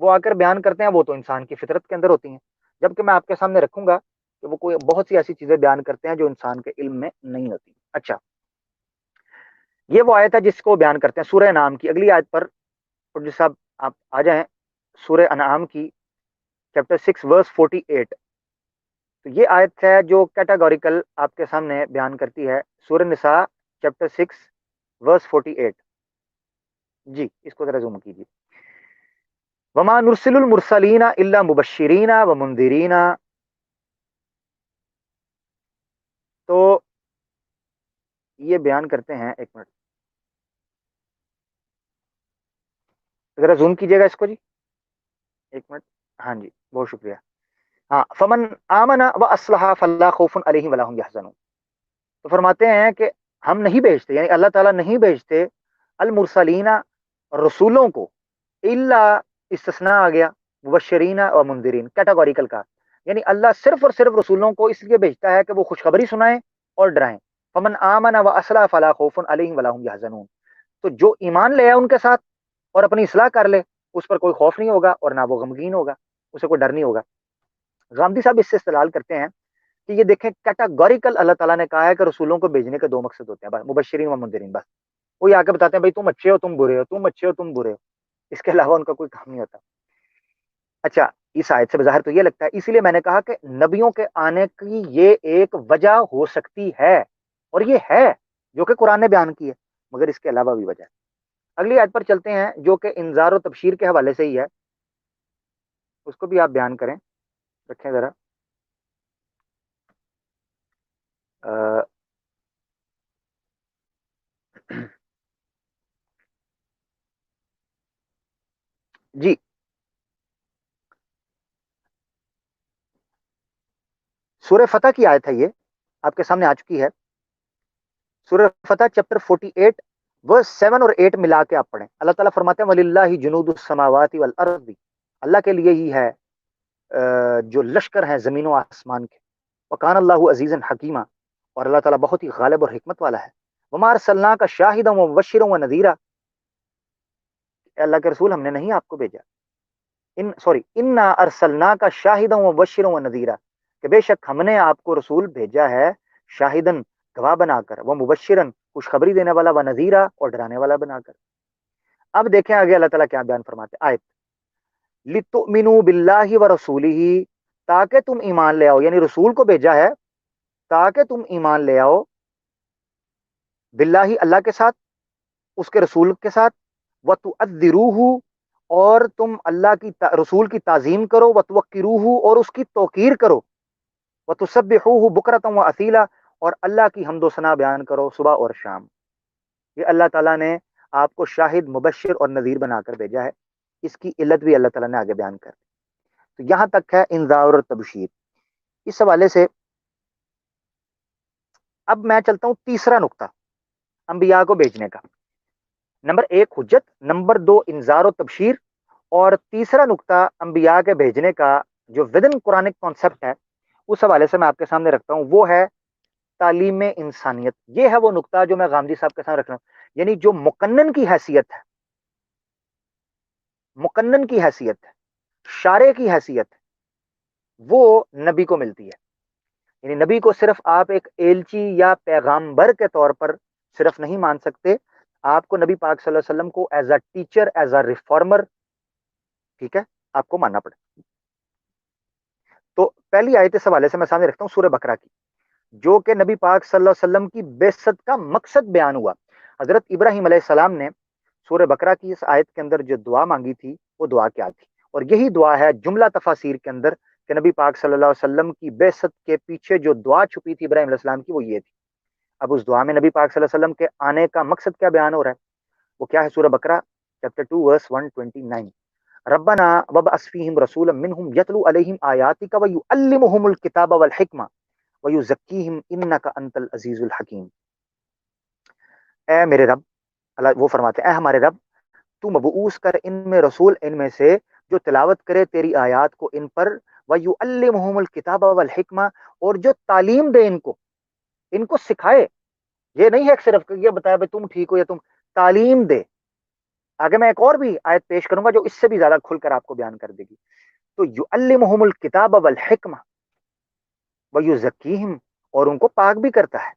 وہ آ کر بیان کرتے ہیں وہ تو انسان کی فطرت کے اندر ہوتی ہیں، جبکہ میں آپ کے سامنے رکھوں گا کہ وہ کوئی بہت سی ایسی چیزیں بیان کرتے ہیں جو انسان کے علم میں نہیں ہوتی۔ اچھا، یہ وہ آیت ہے جس کو بیان کرتے ہیں سورہ انعام کی۔ اگلی آیت پر پروڈیوسر صاحب آپ آ جائیں، سورہ انعام کی چیپٹر 6 ورس 48۔ تو یہ آیت ہے جو کیٹاگوریکل آپ کے سامنے بیان کرتی ہے سورہ نساء چیپٹر 6 ورس 48۔ جی اس کو ذرا زوم کیجیے۔ وما نرسل المرسلین الا مبشرین و منذرین، تو یہ بیان کرتے ہیں، ایک منٹ ذرا زوم کیجیے گا اس کو جی، ایک منٹ، ہاں جی بہت شکریہ۔ ہاں، فمن آمن و اسلحہ فلا خوف علیہم ولا هم يحزنون، تو فرماتے ہیں کہ ہم نہیں بھیجتے، یعنی اللہ تعالیٰ نہیں بھیجتے المرسلین رسولوں کو، الا استثناء آ گیا، مبشرین و منذرین کیٹاگوریکل کا، یعنی اللہ صرف اور صرف رسولوں کو اس لیے بھیجتا ہے کہ وہ خوشخبری سنائیں اور ڈرائیں۔ فمن آمن و اصلح فلا خوف علیہم ولا هم يحزنون، تو جو ایمان لے آئے ان کے ساتھ اور اپنی اصلاح کر لے، اس پر کوئی خوف نہیں ہوگا اور نہ وہ غمگین ہوگا، اسے کوئی ڈر نہیں ہوگا۔ غامدی صاحب اس سے استدلال کرتے ہیں کہ یہ دیکھیں کیٹاگوریکل اللہ تعالیٰ نے کہا ہے کہ رسولوں کو بھیجنے کے دو مقصد ہوتے ہیں، بس مبشرین و منذرین، بس وہ یہ آ کے بتاتے ہیں بھائی تم اچھے ہو تم برے ہو، تم اچھے ہو تم برے ہو، اس کے علاوہ ان کا کوئی کام نہیں ہوتا۔ اچھا، اس آیت سے بظاہر تو یہ لگتا ہے، اسی لیے میں نے کہا کہ نبیوں کے آنے کی یہ ایک وجہ ہو سکتی ہے، اور یہ ہے جو کہ قرآن نے بیان کی ہے، مگر اس کے علاوہ بھی وجہ ہے۔ اگلی آیت پر چلتے ہیں جو کہ انذار و تبشیر کے حوالے سے ہی ہے، اس کو بھی آپ بیان کریں، رکھیں ذرا۔ جی سورہ فتح کی آیت ہے، یہ آپ کے سامنے آ چکی ہے، سورہ فتح چیپٹر 48 ورس 7 اور 8 ملا کے آپ پڑھیں۔ اللہ تعالیٰ فرماتے ہیں وَلِلَّهِ جُنُودُ السَّمَاوَاتِ وَالْأَرْضِ، اللہ کے لیے ہی ہے جو لشکر ہیں زمین و آسمان کے، وَكَانَ اللَّهُ عَزِيزًا حَكِيمًا، اور اللہ تعالیٰ بہت ہی غالب اور حکمت والا ہے۔ وَمَا أَرْسَلْنَاكَ شَاهِدًا وَمُبَشِّرًا وَنَذِيرًا، اے اللہ کے رسول ہم نے نہیں آپ کو بھیجا، اِنَّا أَرْسَلْنَاكَ شَاهِدًا وَمُبَشِّرًا وَنَذِيرًا، کہ بے شک ہم نے آپ کو رسول بھیجا ہے شاہدن گواہ بنا کر، وہ مبشرن خوشخبری دینے والا، و نذیرا اور ڈرانے والا بنا کر۔ اب دیکھیں آگے اللہ تعالیٰ کیا بیان فرماتے ہیں، آیت لِتُؤْمِنُوا بِاللَّهِ وَرَسُولِهِ، تاکہ تم ایمان لے آؤ، یعنی رسول کو بھیجا ہے تاکہ تم ایمان لے آؤ، باللہ اللہ کے ساتھ، اس کے رسول کے ساتھ، وَتُعَذِّرُوهُ اور تم اللہ کی رسول کی تعظیم کرو، وَتُوَقِّرُوهُ اور اس کی توقیر کرو، وَتُسَبِّحُوهُ بُكْرَةً وَأَصِيلًا اور اللہ کی حمد و ثنا بیان کرو صبح اور شام۔ یہ اللہ تعالیٰ نے آپ کو شاہد، مبشر اور نذیر بنا کر بھیجا ہے، اس کی علت بھی اللہ تعالیٰ نے آگے بیان کر دی۔ تو یہاں تک ہے انذار اور تبشیر۔ اس حوالے سے اب میں چلتا ہوں تیسرا نقطہ انبیاء کو بھیجنے کا۔ نمبر 1 حجت، نمبر 2 انذار و تبشیر، اور تیسرا نقطہ انبیاء کے بھیجنے کا جو ودن قرآنک کانسیپٹ ہے، اس حوالے سے میں آپ کے سامنے رکھتا ہوں، وہ ہے تعلیم انسانیت۔ یہ ہے وہ نقطہ جو میں غامدی صاحب کے سامنے رکھ رہا ہوں، یعنی جو مقنن کی حیثیت ہے، مقنن کی حیثیت ہے، شارع کی حیثیت ہے، وہ نبی کو ملتی ہے۔ یعنی نبی کو صرف آپ ایک ایلچی یا پیغامبر کے طور پر صرف نہیں مان سکتے، آپ کو نبی پاک صلی اللہ علیہ وسلم کو as a teacher, as a reformer, ٹھیک ہے، آپ کو ماننا پڑے۔ تو پہلی آیت اس حوالے سے میں سامنے رکھتا ہوں سورہ بقرہ کی، جو کہ نبی پاک صلی اللہ علیہ وسلم کی بعثت کا مقصد بیان ہوا۔ حضرت ابراہیم علیہ السلام نے سورہ بقرہ کی اس آیت کے اندر جو دعا مانگی تھی، وہ دعا کیا تھی؟ اور یہی دعا ہے جملہ تفاسیر کے اندر کہ نبی پاک صلی اللہ علیہ وسلم کی بعثت کے پیچھے جو دعا چھپی تھی ابراہیم علیہ السلام کی، وہ یہ تھی۔ اب اس دعا میں نبی پاک صلی اللہ علیہ وسلم کے آنے کا مقصد کیا بیان ہو رہا ہے؟ وہ کیا ہے؟ سورہ بقرہ چیپٹر 2 ورس 129، ربنا وابعث فیہم رسولا منہم یتلو علیہم آیاتک ویعلمہم الکتاب والحکمہ ویزکیہم انک انت العزیز الحکیم۔ اے میرے رب، اللہ وہ فرماتے ہیں اے ہمارے رب، تو مبعوث کر ان میں رسول، ان میں سے جو تلاوت کرے تیری آیات کو ان پر، وَيُعَلِّمُهُمُ الْكِتَابَ وَالْحِكْمَةَ اور جو تعلیم دے ان کو سکھائے۔ یہ نہیں ہے کہ صرف یہ بتایا بھائی تم ٹھیک ہو یا تم، تعلیم دے، آگے میں ایک اور بھی آیت پیش کروں گا جو اس سے بھی زیادہ کھل کر آپ کو بیان کر دے گی. تو یعلمہم الکتاب والحکمہ ویزکیہم، اور ان کو پاک بھی کرتا ہے.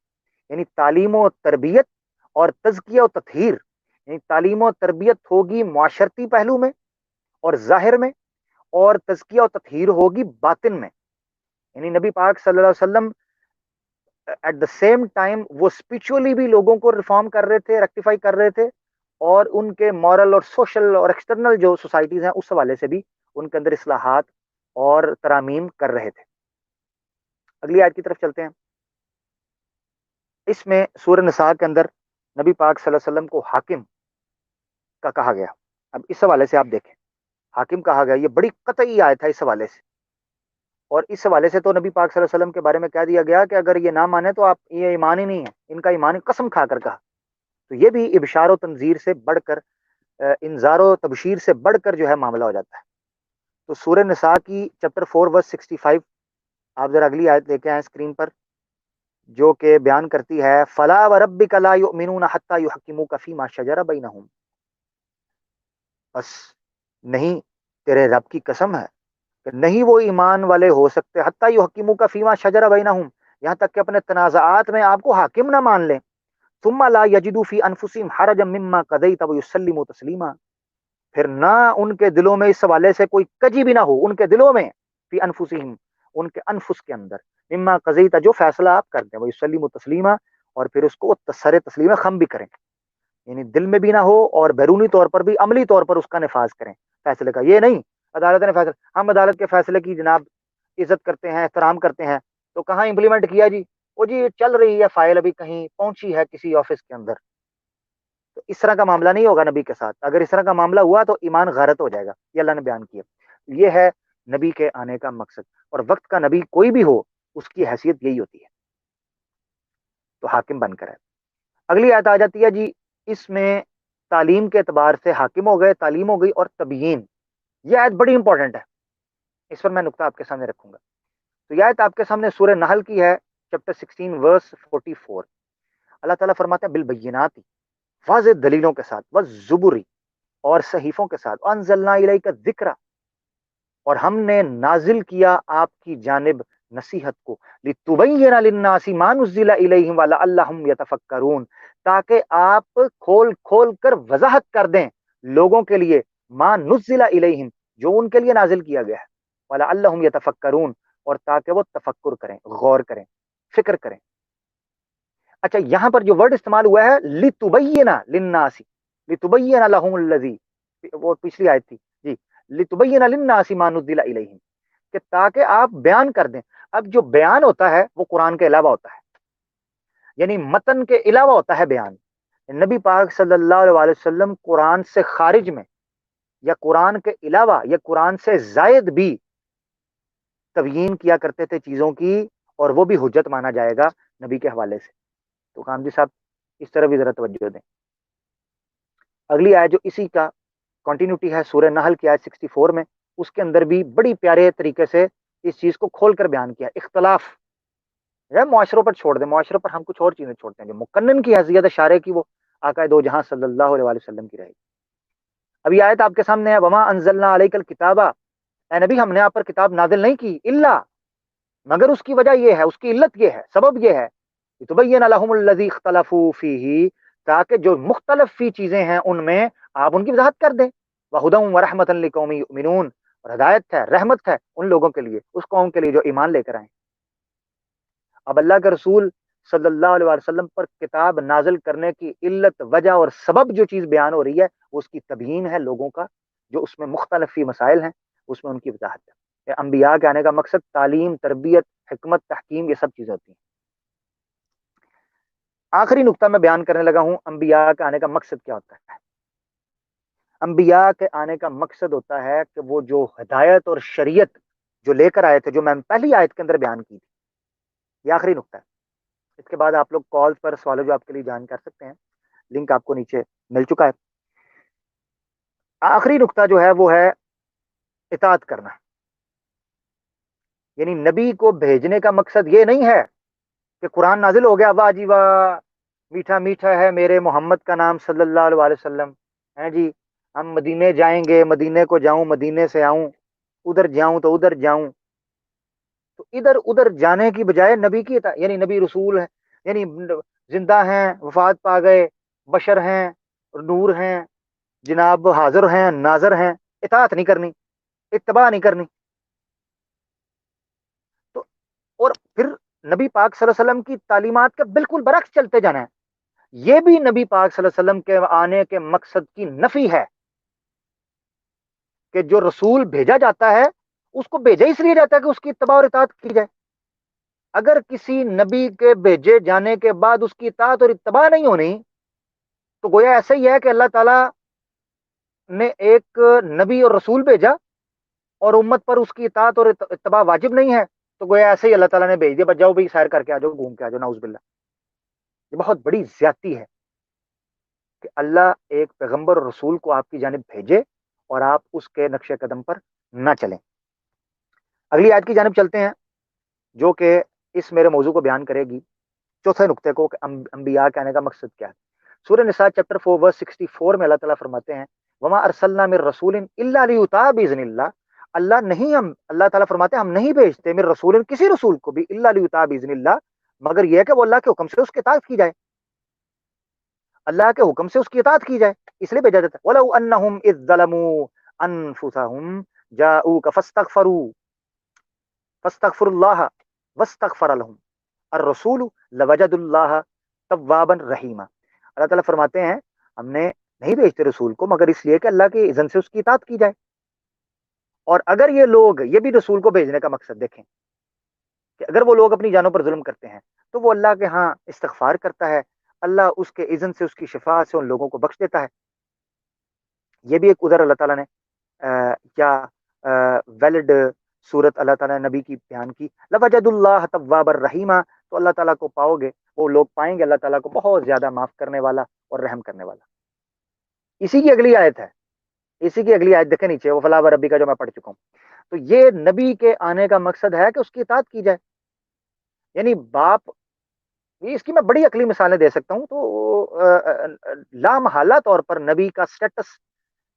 یعنی تعلیم و تربیت اور تزکیہ و تطہیر، یعنی تعلیم و تربیت ہوگی معاشرتی پہلو میں اور ظاہر میں، اور تزکیہ و تطہیر ہوگی باطن میں. یعنی نبی پاک صلی اللہ علیہ وسلم ایٹ دا سیم ٹائم وہ اسپرچولی بھی لوگوں کو ریفارم کر رہے تھے، ریکٹیفائی کر رہے تھے، اور ان کے مورل اور سوشل اور ایکسٹرنل جو سوسائٹیز ہیں اس حوالے سے بھی ان کے اندر اصلاحات اور ترامیم کر رہے تھے. اگلی آیت کی طرف چلتے ہیں. اس میں سورہ نساء کے اندر نبی پاک صلی اللہ علیہ وسلم کو حاکم کا کہا گیا. اب اس حوالے سے آپ دیکھیں، حاکم کہا گیا، یہ بڑی قطعی آیت ہے اس حوالے سے. اور اس حوالے سے تو نبی پاک صلی اللہ علیہ وسلم کے بارے میں کہہ دیا گیا کہ اگر یہ نہ مانے تو آپ یہ ایمان ہی نہیں ہے، ان کا ایمان قسم کھا کر کہا. تو یہ بھی ابشار و تنذیر سے بڑھ کر، انذار و تبشیر سے بڑھ کر جو ہے معاملہ ہو جاتا ہے. تو سورہ نساء کی چیپٹر 4 ورس 65، آپ ذرا اگلی آیت لے کے آئیں اسکرین پر، جو کہ بیان کرتی ہے فلا وربک لا یؤمنون حتی یحکموک فیما شجر بینہم. بس نہیں، تیرے رب کی قسم ہے کہ نہیں وہ ایمان والے ہو سکتے حتی یحکموک فیما شجر بینہم، یہاں تک کہ اپنے تنازعات میں آپ کو حاکم نہ مان لیں. ثم لا یجدوا فی انفسہم حرجا مما قضیت ویسلموا تسلیما، پھر نہ ان کے دلوں میں اس حوالے سے کوئی کجی بھی نہ ہو، ان کے دلوں میں، فی انفسہم، ان کے انفس کے اندر، مما قضیت، جو فیصلہ آپ کرتے ہیں، ویسلموا تسلیما، اور پھر اس کو سر تسلیم خم بھی کریں. یعنی دل میں بھی نہ ہو اور بیرونی طور پر بھی عملی طور پر اس کا نفاذ کریں فیصلے کا. یہ نہیں عدالت نے فیصلہ، ہم عدالت کے فیصلے کی جناب عزت کرتے ہیں، احترام کرتے ہیں، تو کہاں امپلیمنٹ کیا جی؟ وہ جی چل رہی ہے فائل، ابھی کہیں پہنچی ہے کسی آفس کے اندر. تو اس طرح کا معاملہ نہیں ہوگا نبی کے ساتھ. اگر اس طرح کا معاملہ ہوا تو ایمان غارت ہو جائے گا. یہ اللہ نے بیان کیا. یہ ہے نبی کے آنے کا مقصد، اور وقت کا نبی کوئی بھی ہو اس کی حیثیت یہی ہوتی ہے، تو حاکم بن کر ہے. اگلی آیت آ جاتی ہے جی، اس میں تعلیم کے اعتبار سے حاکم ہو گئے، تعلیم ہو گئی، اور تبیین. یہ آیت بڑی امپورٹنٹ ہے، اس پر میں نقطہ آپ کے سامنے رکھوں گا. تو یہ آیت آپ کے سامنے سورہ نحل کی ہے، چیپٹر 16 ورس 44. اللہ تعالیٰ فرماتے ہیں بالبینات، واضح دلیلوں کے ساتھ، والزبری، اور صحیفوں کے ساتھ، انزلنا الیک الذکر، اور ہم نے نازل کیا آپ کی جانب نصیحت کو، لتبین للناس ما نزل الیہم ولعلہم یتفکرون، تاکہ آپ کھول کھول کر وضاحت کر دیں لوگوں کے لیے، ما نزل الیہم، جو ان کے لیے نازل کیا گیا ہے، ولعلہم یتفکرون، اور تاکہ وہ تفکر کریں، غور کریں، فکر کریں. اچھا، یہاں پر جو ورڈ استعمال ہوا ہے لتبین للناس، لتبین لهم الذی، وہ پچھلی آیت تھی جی، لتبین للناس ما نزل الیہم، کہ تاکہ آپ بیان کر دیں. اب جو بیان ہوتا ہے وہ قرآن کے علاوہ ہوتا ہے، یعنی متن کے علاوہ ہوتا ہے بیان. نبی پاک صلی اللہ علیہ وسلم قرآن سے خارج میں، یا قرآن کے علاوہ، یا قرآن سے زائد بھی تبیین کیا کرتے تھے چیزوں کی، اور وہ بھی حجت مانا جائے گا نبی کے حوالے سے. تو خان جی صاحب اس طرح بھی ذرا توجہ دیں. اگلی آیت جو اسی کا کنٹینیوٹی ہے، سورہ نحل کی آیت 64 میں، اس کے اندر بھی بڑی پیارے طریقے سے اس چیز کو کھول کر بیان کیا. اختلاف معاشروں پر چھوڑ دیں، معاشروں پر ہم کچھ اور چیزیں چھوڑتے ہیں. جو مقنن کی حیثیت ہے شارع کی، وہ آقا دو جہاں صلی اللہ علیہ وسلم کی رہے گی. اب یہ آیت آپ کے سامنے ہے، وما انزلنا علیک الکتاب، اے نبی ہم نے آپ پر کتاب نازل نہیں کی، الا، مگر اس کی وجہ یہ ہے، اس کی علت یہ ہے، سبب یہ ہے، تبین لهم الذی اختلفوا فیہ، تاکہ جو مختلف فی چیزیں ہیں ان میں آپ ان کی وضاحت کر دیں. وہدی ورحمۃ لقوم یؤمنون، اور ہدایت ہے، رحمت ہے ان لوگوں کے لیے، اس قوم کے لیے جو ایمان لے کر آئیں. اب اللہ کے رسول صلی اللہ علیہ وسلم پر کتاب نازل کرنے کی علت، وجہ اور سبب جو چیز بیان ہو رہی ہے، اس کی تبیین ہے لوگوں کا، جو اس میں مختلف فی مسائل ہیں اس میں ان کی وضاحت ہے. کہ انبیاء کے آنے کا مقصد تعلیم، تربیت، حکمت، تحکیم، یہ سب چیزیں ہوتی ہیں. آخری نقطہ میں بیان کرنے لگا ہوں، انبیاء کے آنے کا مقصد کیا ہوتا ہے. انبیاء کے آنے کا مقصد ہوتا ہے کہ وہ جو ہدایت اور شریعت جو لے کر آئے تھے، جو میں پہلی آیت کے اندر بیان کی تھی، یہ آخری نقطہ ہے. اس کے بعد آپ لوگ کال پر سوال جو آپ کے لیے جان کر سکتے ہیں، لنک آپ کو نیچے مل چکا ہے. آخری نقطہ جو ہے وہ ہے اطاعت کرنا. یعنی نبی کو بھیجنے کا مقصد یہ نہیں ہے کہ قرآن نازل ہو گیا، واہ جی واہ، میٹھا میٹھا ہے میرے محمد کا نام صلی اللہ علیہ وسلم، ہیں جی، ہم مدینے جائیں گے، مدینے کو جاؤں، مدینے سے آؤں، ادھر جاؤں تو ادھر جاؤں. تو ادھر ادھر جانے کی بجائے نبی کی اطاعت، یعنی نبی رسول ہیں، یعنی زندہ ہیں، وفات پا گئے، بشر ہیں، نور ہیں، جناب حاضر ہیں، ناظر ہیں، اطاعت نہیں کرنی، اتباع نہیں کرنی. تو اور پھر نبی پاک صلی اللہ علیہ وسلم کی تعلیمات کے بالکل برعکس چلتے جانا ہے. یہ بھی نبی پاک صلی اللہ علیہ وسلم کے آنے کے مقصد کی نفی ہے کہ جو رسول بھیجا جاتا ہے اس کو بھیجا اس لیے جاتا ہے کہ اس کی اتباع اور اطاعت کی جائے. اگر کسی نبی کے بھیجے جانے کے بعد اس کی اطاعت اور اتباع نہیں ہونی تو گویا ایسا ہی ہے کہ اللہ تعالیٰ نے ایک نبی اور رسول بھیجا اور امت پر اس کی اطاعت اور اتباع واجب نہیں ہے، تو گویا ایسے ہی اللہ تعالیٰ نے بھیج دیا، بس جاؤ بھائی سیر کر کے آ جاؤ، گھوم کے آ جاؤ، نعوذ باللہ. یہ بہت بڑی زیادتی ہے کہ اللہ ایک پیغمبر اور رسول کو آپ کی جانب بھیجے اور آپ اس کے نقش قدم پر نہ چلیں. اگلی آیت کی جانب چلتے ہیں جو کہ اس میرے موضوع کو بیان کرے گی، چوتھے نقطے کو کہ انبیاء کے آنے کا مقصد کیا ہے. سورہ نساء چیپٹر 4 ورس 64 میں اللہ تعالیٰ فرماتے ہیں وما ارسلنا من رسول الا لیطاع باذن اللہ. اللہ تعالیٰ فرماتے ہیں ہم نہیں بھیجتے من رسول، کسی رسول کو بھی، الا لیطاع باذن اللہ، مگر یہ کہ وہ اللہ کے حکم سے اس کی اطاعت کی جائے، اللہ کے حکم سے اس کی اطاعت کی جائے، اس لیے بھیجا جاتا ہے. وَلَوْ أَنَّهُمْ إِذ ظَلَمُوا أَنفُسَهُمْ جَاءُوكَ فَاسْتَغْفِرُوا اللَّهَ وَاسْتَغْفَرَ لَهُمْ الرَّسُولُ لَوَجَدُوا اللَّهَ تَوَّابًا رَحِيمًا. اللہ تعالیٰ فرماتے ہیں ہم نے نہیں بھیجتے رسول کو مگر اس لیے کہ اللہ کی اذن سے اس کی اطاعت کی جائے. اور اگر یہ لوگ، یہ بھی رسول کو بھیجنے کا مقصد دیکھیں کہ اگر وہ لوگ اپنی جانوں پر ظلم کرتے ہیں تو وہ اللہ کے ہاں استغفار کرتا ہے، اللہ اس کے اذن سے، اس کی شفاعت سے ان لوگوں کو بخش دیتا ہے. یہ بھی ایک ادھر اللہ تعالیٰ نے کیا ویلڈ صورت اللہ تعالیٰ نے نبی کی بیان کی. لَوَجَدُ اللَّهَ تَوَّابًا رَحِيمًا، تو اللہ تعالیٰ کو پاؤ گے، وہ لوگ پائیں گے اللہ تعالیٰ کو بہت زیادہ معاف کرنے والا اور رحم کرنے والا. اسی کی اگلی آیت ہے، اسی کی اگلی آیت دیکھیں نیچے، وہ فلاح ربی کا جو میں پڑھ چکا ہوں. تو یہ نبی کے آنے کا مقصد ہے کہ اس کی اطاعت کی جائے. یعنی باپ، اس کی میں بڑی عقلی مثالیں دے سکتا ہوں. تو لامحالہ طور پر نبی کا سٹیٹس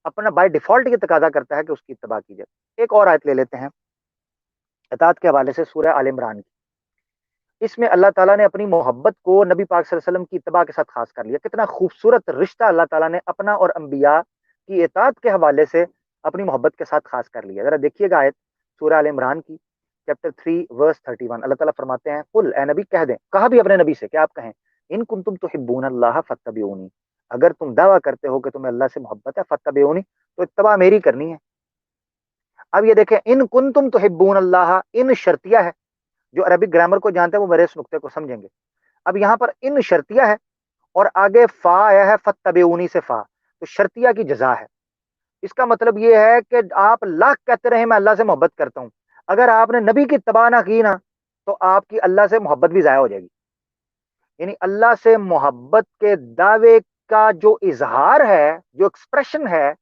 اپنا بائی ڈیفالٹ یہ تقاضا کرتا ہے کہ اس کی اتباع کی جائے. ایک اور آیت لے لیتے ہیں اطاعت کے حوالے سے، سورہ آل عمران کی. اس میں اللہ تعالیٰ نے اپنی محبت کو نبی پاک صلی اللہ علیہ وسلم کی اتباع کے ساتھ خاص کر لیا. کتنا خوبصورت رشتہ اللہ تعالیٰ نے اپنا اور انبیاء کی اطاعت کے حوالے سے اپنی محبت کے ساتھ خاص کر لیا. ذرا دیکھیے گا آیت سورہ آل عمران کی چیپٹر 3 ورس 31. اللہ تعالیٰ فرماتے ہیں قل، اے نبی کہہ دیں، کہا بھی اپنے نبی سے کہ آپ کہیں ان کنتم تحبون اللہ فاتبعونی، اگر تم دعویٰ کرتے ہو کہ تمہیں اللہ سے محبت ہے، فاتبعونی، تو اتباع میری کرنی ہے. اب یہ دیکھیں، ان کنتم تحبون اللہ، ان شرطیہ ہے. جو عربک گرامر کو جانتے ہیں وہ میرے اس نقطے کو سمجھیں گے. اب یہاں پر ان شرطیہ ہے اور آگے فا آیا ہے فاتبعونی سے فا، تو شرطیہ کی جزا ہے. اس کا مطلب یہ ہے کہ آپ لاکھ کہتے رہے میں اللہ سے محبت کرتا ہوں، اگر آپ نے نبی کی اتباع نہ کی نا تو آپ کی اللہ سے محبت بھی ضائع ہو جائے گی. یعنی اللہ سے محبت کے دعوے کا جو اظہار ہے، جو ایکسپریشن ہے،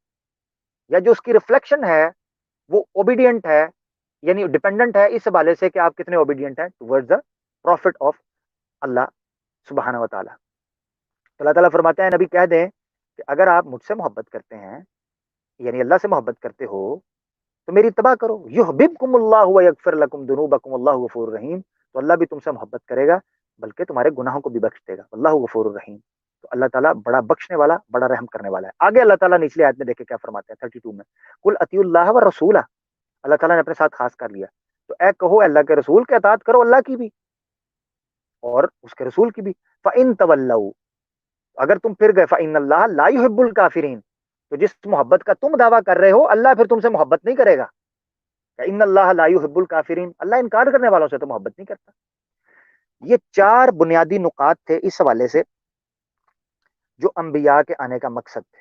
یا جو اس کی ریفلیکشن ہے، وہ اوبیڈینٹ ہے، یعنی ڈیپینڈنٹ ہے اس حوالے سے کہ آپ کتنے اوبیڈینٹ ہیں ٹورڈز دا پروفٹ آف اللہ سبحانہ و تعالی. تو اللہ تعالیٰ فرماتے ہیں نبی کہہ دیں کہ اگر آپ مجھ سے محبت کرتے ہیں، یعنی اللہ سے محبت کرتے ہو، تو میری اتباع کرو. یحببکم اللہ ویغفر لکم ذنوبکم واللہ غفور الرحیم، تو اللہ بھی تم سے محبت کرے گا بلکہ تمہارے گناہوں کو بھی بخش دے گا. اللہ غفور الرحیم، تو اللہ تعالیٰ بڑا بخشنے والا، بڑا رحم کرنے والا ہے. آگے اللہ تعالیٰ نچلی آیت میں دیکھیں کیا فرماتے ہیں 32 میں، قل اطیعوا اللہ والرسول، اللہ تعالیٰ نے اپنے ساتھ خاص کر لیا. تو اے کہو اللہ کے رسول کے اطاعت کرو، اللہ کی بھی اور اس کے رسول کی بھی. فَإِن تَوَلَّوْا، اگر تم پھر گئے، فَإِنَّ اللَّهَ لَا يُحِبُّ الْكَافِرِينَ، تو جس محبت کا تم دعویٰ کر رہے ہو اللہ پھر تم سے محبت نہیں کرے گا. ان اللہ لا يحب الکافرین، اللہ انکار کرنے والوں سے تو محبت نہیں کرتا. یہ 4 بنیادی نکات تھے اس حوالے سے جو انبیاء کے آنے کا مقصد تھے.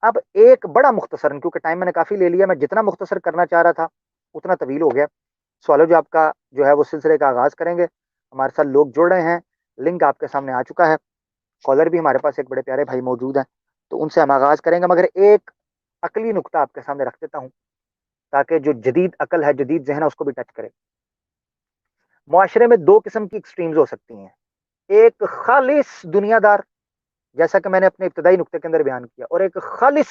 اب ایک بڑا مختصر، کیونکہ ٹائم میں نے کافی لے لیا، میں جتنا مختصر کرنا چاہ رہا تھا اتنا طویل ہو گیا. سوالو جو آپ کا جو ہے وہ سلسلے کا آغاز کریں گے. ہمارے ساتھ لوگ جڑ رہے ہیں، لنک آپ کے سامنے آ چکا ہے. کالر بھی ہمارے پاس ایک بڑے پیارے بھائی موجود ہیں، تو ان سے ہم آغاز کریں گے. مگر ایک عقلی نقطہ آپ کے سامنے رکھ دیتا ہوں تاکہ جو جدید عقل ہے، جدید ذہن ہے، اس کو بھی ٹچ کرے. معاشرے میں 2 قسم کی ایکسٹریمز ہو سکتی ہیں. ایک خالص دنیا دار، جیسا کہ میں نے اپنے ابتدائی نقطے کے اندر بیان کیا، اور ایک خالص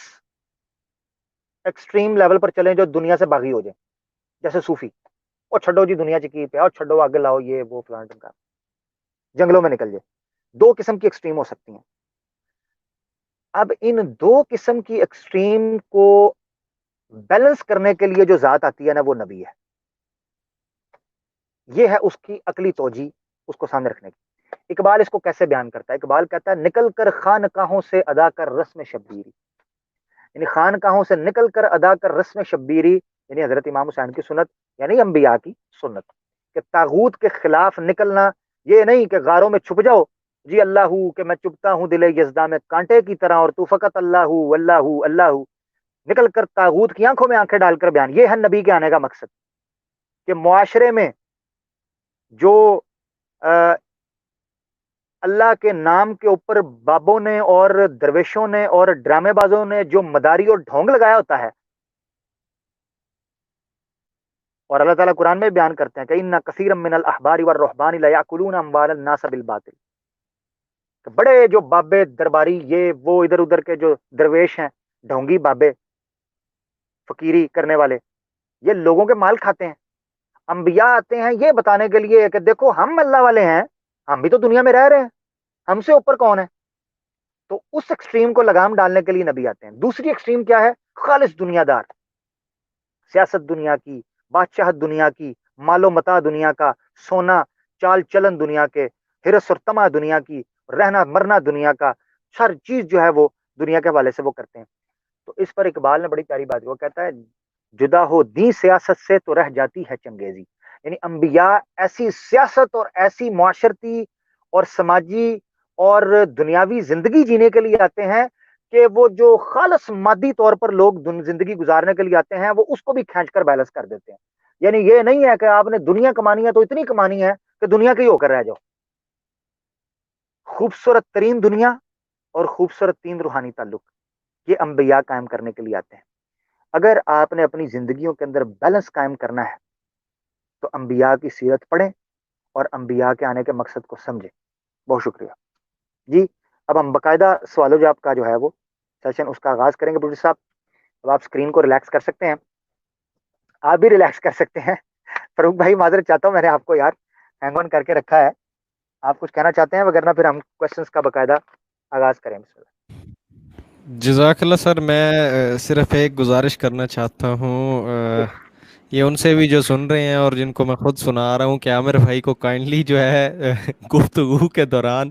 ایکسٹریم لیول پر چلیں جو دنیا سے باغی ہو جائیں، جیسے صوفی، اور چھڈو جی دنیا چ کی پہ، اور چھڈو آگے لاؤ یہ وہ فلان کا، جنگلوں میں نکل جائے. دو قسم کی ایکسٹریم ہو سکتی ہیں. اب ان دو قسم کی ایکسٹریم کو بیلنس کرنے کے لیے جو ذات آتی ہے نا، وہ نبی ہے. یہ ہے اس کی عقلی توجہ، اس کو سامنے رکھنے کی. اقبال اس کو کیسے بیان کرتا ہے؟ اقبال کہتا ہے نکل کر خانقاہوں سے ادا کر رسم شبیری، یعنی خانقاہوں سے نکل کر ادا کر رسم شبیری، یعنی حضرت امام حسین کی سنت، یعنی انبیاء کی سنت، کہ طاغوت کے خلاف نکلنا. یہ نہیں کہ غاروں میں چھپ جاؤ جی اللہ ہوں کہ میں چپتا ہوں دل یزداں میں کانٹے کی طرح، اور تو فقط اللہ ہوں اللہ ہوں اللہ ہوں، نکل کر طاغوت کی آنکھوں میں آنکھیں ڈال کر بیان. یہ ہے نبی کے آنے کا مقصد، کہ معاشرے میں جو اللہ کے نام کے اوپر بابوں نے اور درویشوں نے اور ڈرامے بازوں نے جو مداری اور ڈھونگ لگایا ہوتا ہے، اور اللہ تعالیٰ قرآن میں بیان کرتے ہیں کہ ان کثیر من الاحبار والرہبان لیاکلون اموال الناس بالباطل، کہ بڑے جو بابے درباری یہ وہ ادھر ادھر کے جو درویش ہیں، ڈھونگی بابے فقیری کرنے والے، یہ لوگوں کے مال کھاتے ہیں. انبیاء آتے ہیں یہ بتانے کے لیے کہ دیکھو ہم اللہ والے ہیں، ہم بھی تو دنیا میں رہ رہے ہیں، ہم سے اوپر کون ہے. تو اس ایکسٹریم کو لگام ڈالنے کے لیے نبی آتے ہیں. دوسری ایکسٹریم کیا ہے؟ خالص دنیا دار، سیاست دنیا کی، بادشاہت دنیا کی، مال و متاع دنیا کا، سونا چال چلن دنیا کے، ہرس اور طمع دنیا کی، رہنا مرنا دنیا کا، ہر چیز جو ہے وہ دنیا کے حوالے سے وہ کرتے ہیں. تو اس پر اقبال نے بڑی پیاری بات، وہ کہتا ہے جدا ہو دین سیاست سے تو رہ جاتی ہے چنگیزی. یعنی انبیاء ایسی سیاست اور ایسی معاشرتی اور سماجی اور دنیاوی زندگی جینے کے لیے آتے ہیں کہ وہ جو خالص مادی طور پر لوگ زندگی گزارنے کے لیے آتے ہیں وہ اس کو بھی کھینچ کر بیلنس کر دیتے ہیں. یعنی یہ نہیں ہے کہ آپ نے دنیا کمانی ہے تو اتنی کمانی ہے کہ دنیا کے ہی ہو کر رہ جاؤ. خوبصورت ترین دنیا اور خوبصورت تین روحانی تعلق یہ انبیاء قائم کرنے کے لیے آتے ہیں. اگر آپ نے اپنی زندگیوں کے اندر بیلنس قائم کرنا ہے تو انبیاء کی سیرت پڑھیں اور انبیاء کے آنے کے مقصد کو سمجھیں. بہت شکریہ جی. اب ہم باقاعدہ سوال و جواب کا جو ہے وہ سیشن اس کا آغاز کریں گے. پروڈیوسر صاحب اب آپ اسکرین کو ریلیکس کر سکتے ہیں، آپ بھی ریلیکس کر سکتے ہیں. فاروق بھائی معذرت چاہتا ہوں، میں نے آپ کو یار ہینگ آن کر کے رکھا ہے. آپ کچھ کہنا چاہتے ہیں؟ وگرنہ پھر ہم کوشچنس کا باقاعدہ آغاز کریں. بسم اللہ. جزاک اللہ سر. میں صرف ایک گزارش کرنا چاہتا ہوں، یہ ان سے بھی جو سن رہے ہیں اور جن کو میں خود سنا رہا ہوں کہ عامر بھائی کو کائنڈلی جو ہے گفتگو کے دوران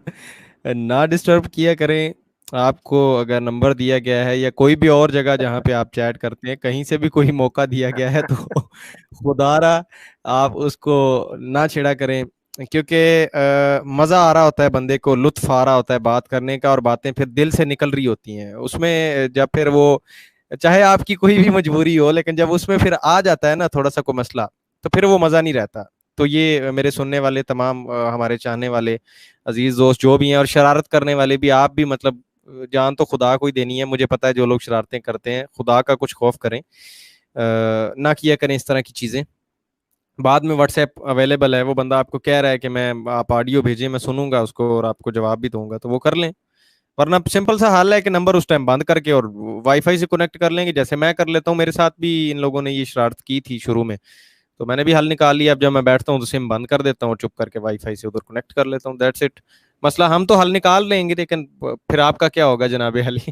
نہ ڈسٹرب کیا کریں. آپ کو اگر نمبر دیا گیا ہے یا کوئی بھی اور جگہ جہاں پہ آپ چیٹ کرتے ہیں کہیں سے بھی کوئی موقع دیا گیا ہے تو خدا را آپ اس کو نہ چھیڑا کریں، کیونکہ مزہ آ رہا ہوتا ہے بندے کو، لطف آ رہا ہوتا ہے بات کرنے کا، اور باتیں پھر دل سے نکل رہی ہوتی ہیں. اس میں جب پھر وہ چاہے آپ کی کوئی بھی مجبوری ہو، لیکن جب اس میں پھر آ جاتا ہے نا تھوڑا سا کوئی مسئلہ تو پھر وہ مزہ نہیں رہتا. تو یہ میرے سننے والے تمام ہمارے چاہنے والے عزیز دوست جو بھی ہیں اور شرارت کرنے والے بھی، آپ بھی مطلب جان تو خدا کو ہی دینی ہے. مجھے پتا ہے جو لوگ شرارتیں کرتے ہیں خدا کا کچھ خوف کریں، نہ کیا کریں اس طرح کی چیزیں. بعد میں واٹس ایپ اویلیبل ہے، وہ بندہ آپ کو کہہ رہا ہے کہ میں آپ آڈیو بھیجیں میں سنوں گا اس کو اور آپ کو جواب بھی دوں گا تو وہ کر لیں. ورنہ سمپل سا حل ہے کہ نمبر اس ٹائم بند کر کے اور وائی فائی سے کنیکٹ کر لیں گے، جیسے میں کر لیتا ہوں. میرے ساتھ بھی ان لوگوں نے یہ شرارت کی تھی شروع میں، تو میں نے بھی حل نکال لیا. اب جب میں بیٹھتا ہوں تو سم بند کر دیتا ہوں، چپ کر کے وائی فائی سے ادھر کنیکٹ کر لیتا ہوں. That's it. مسئلہ ہم تو حل نکال لیں گے لیکن پھر آپ کا کیا ہوگا جناب علی.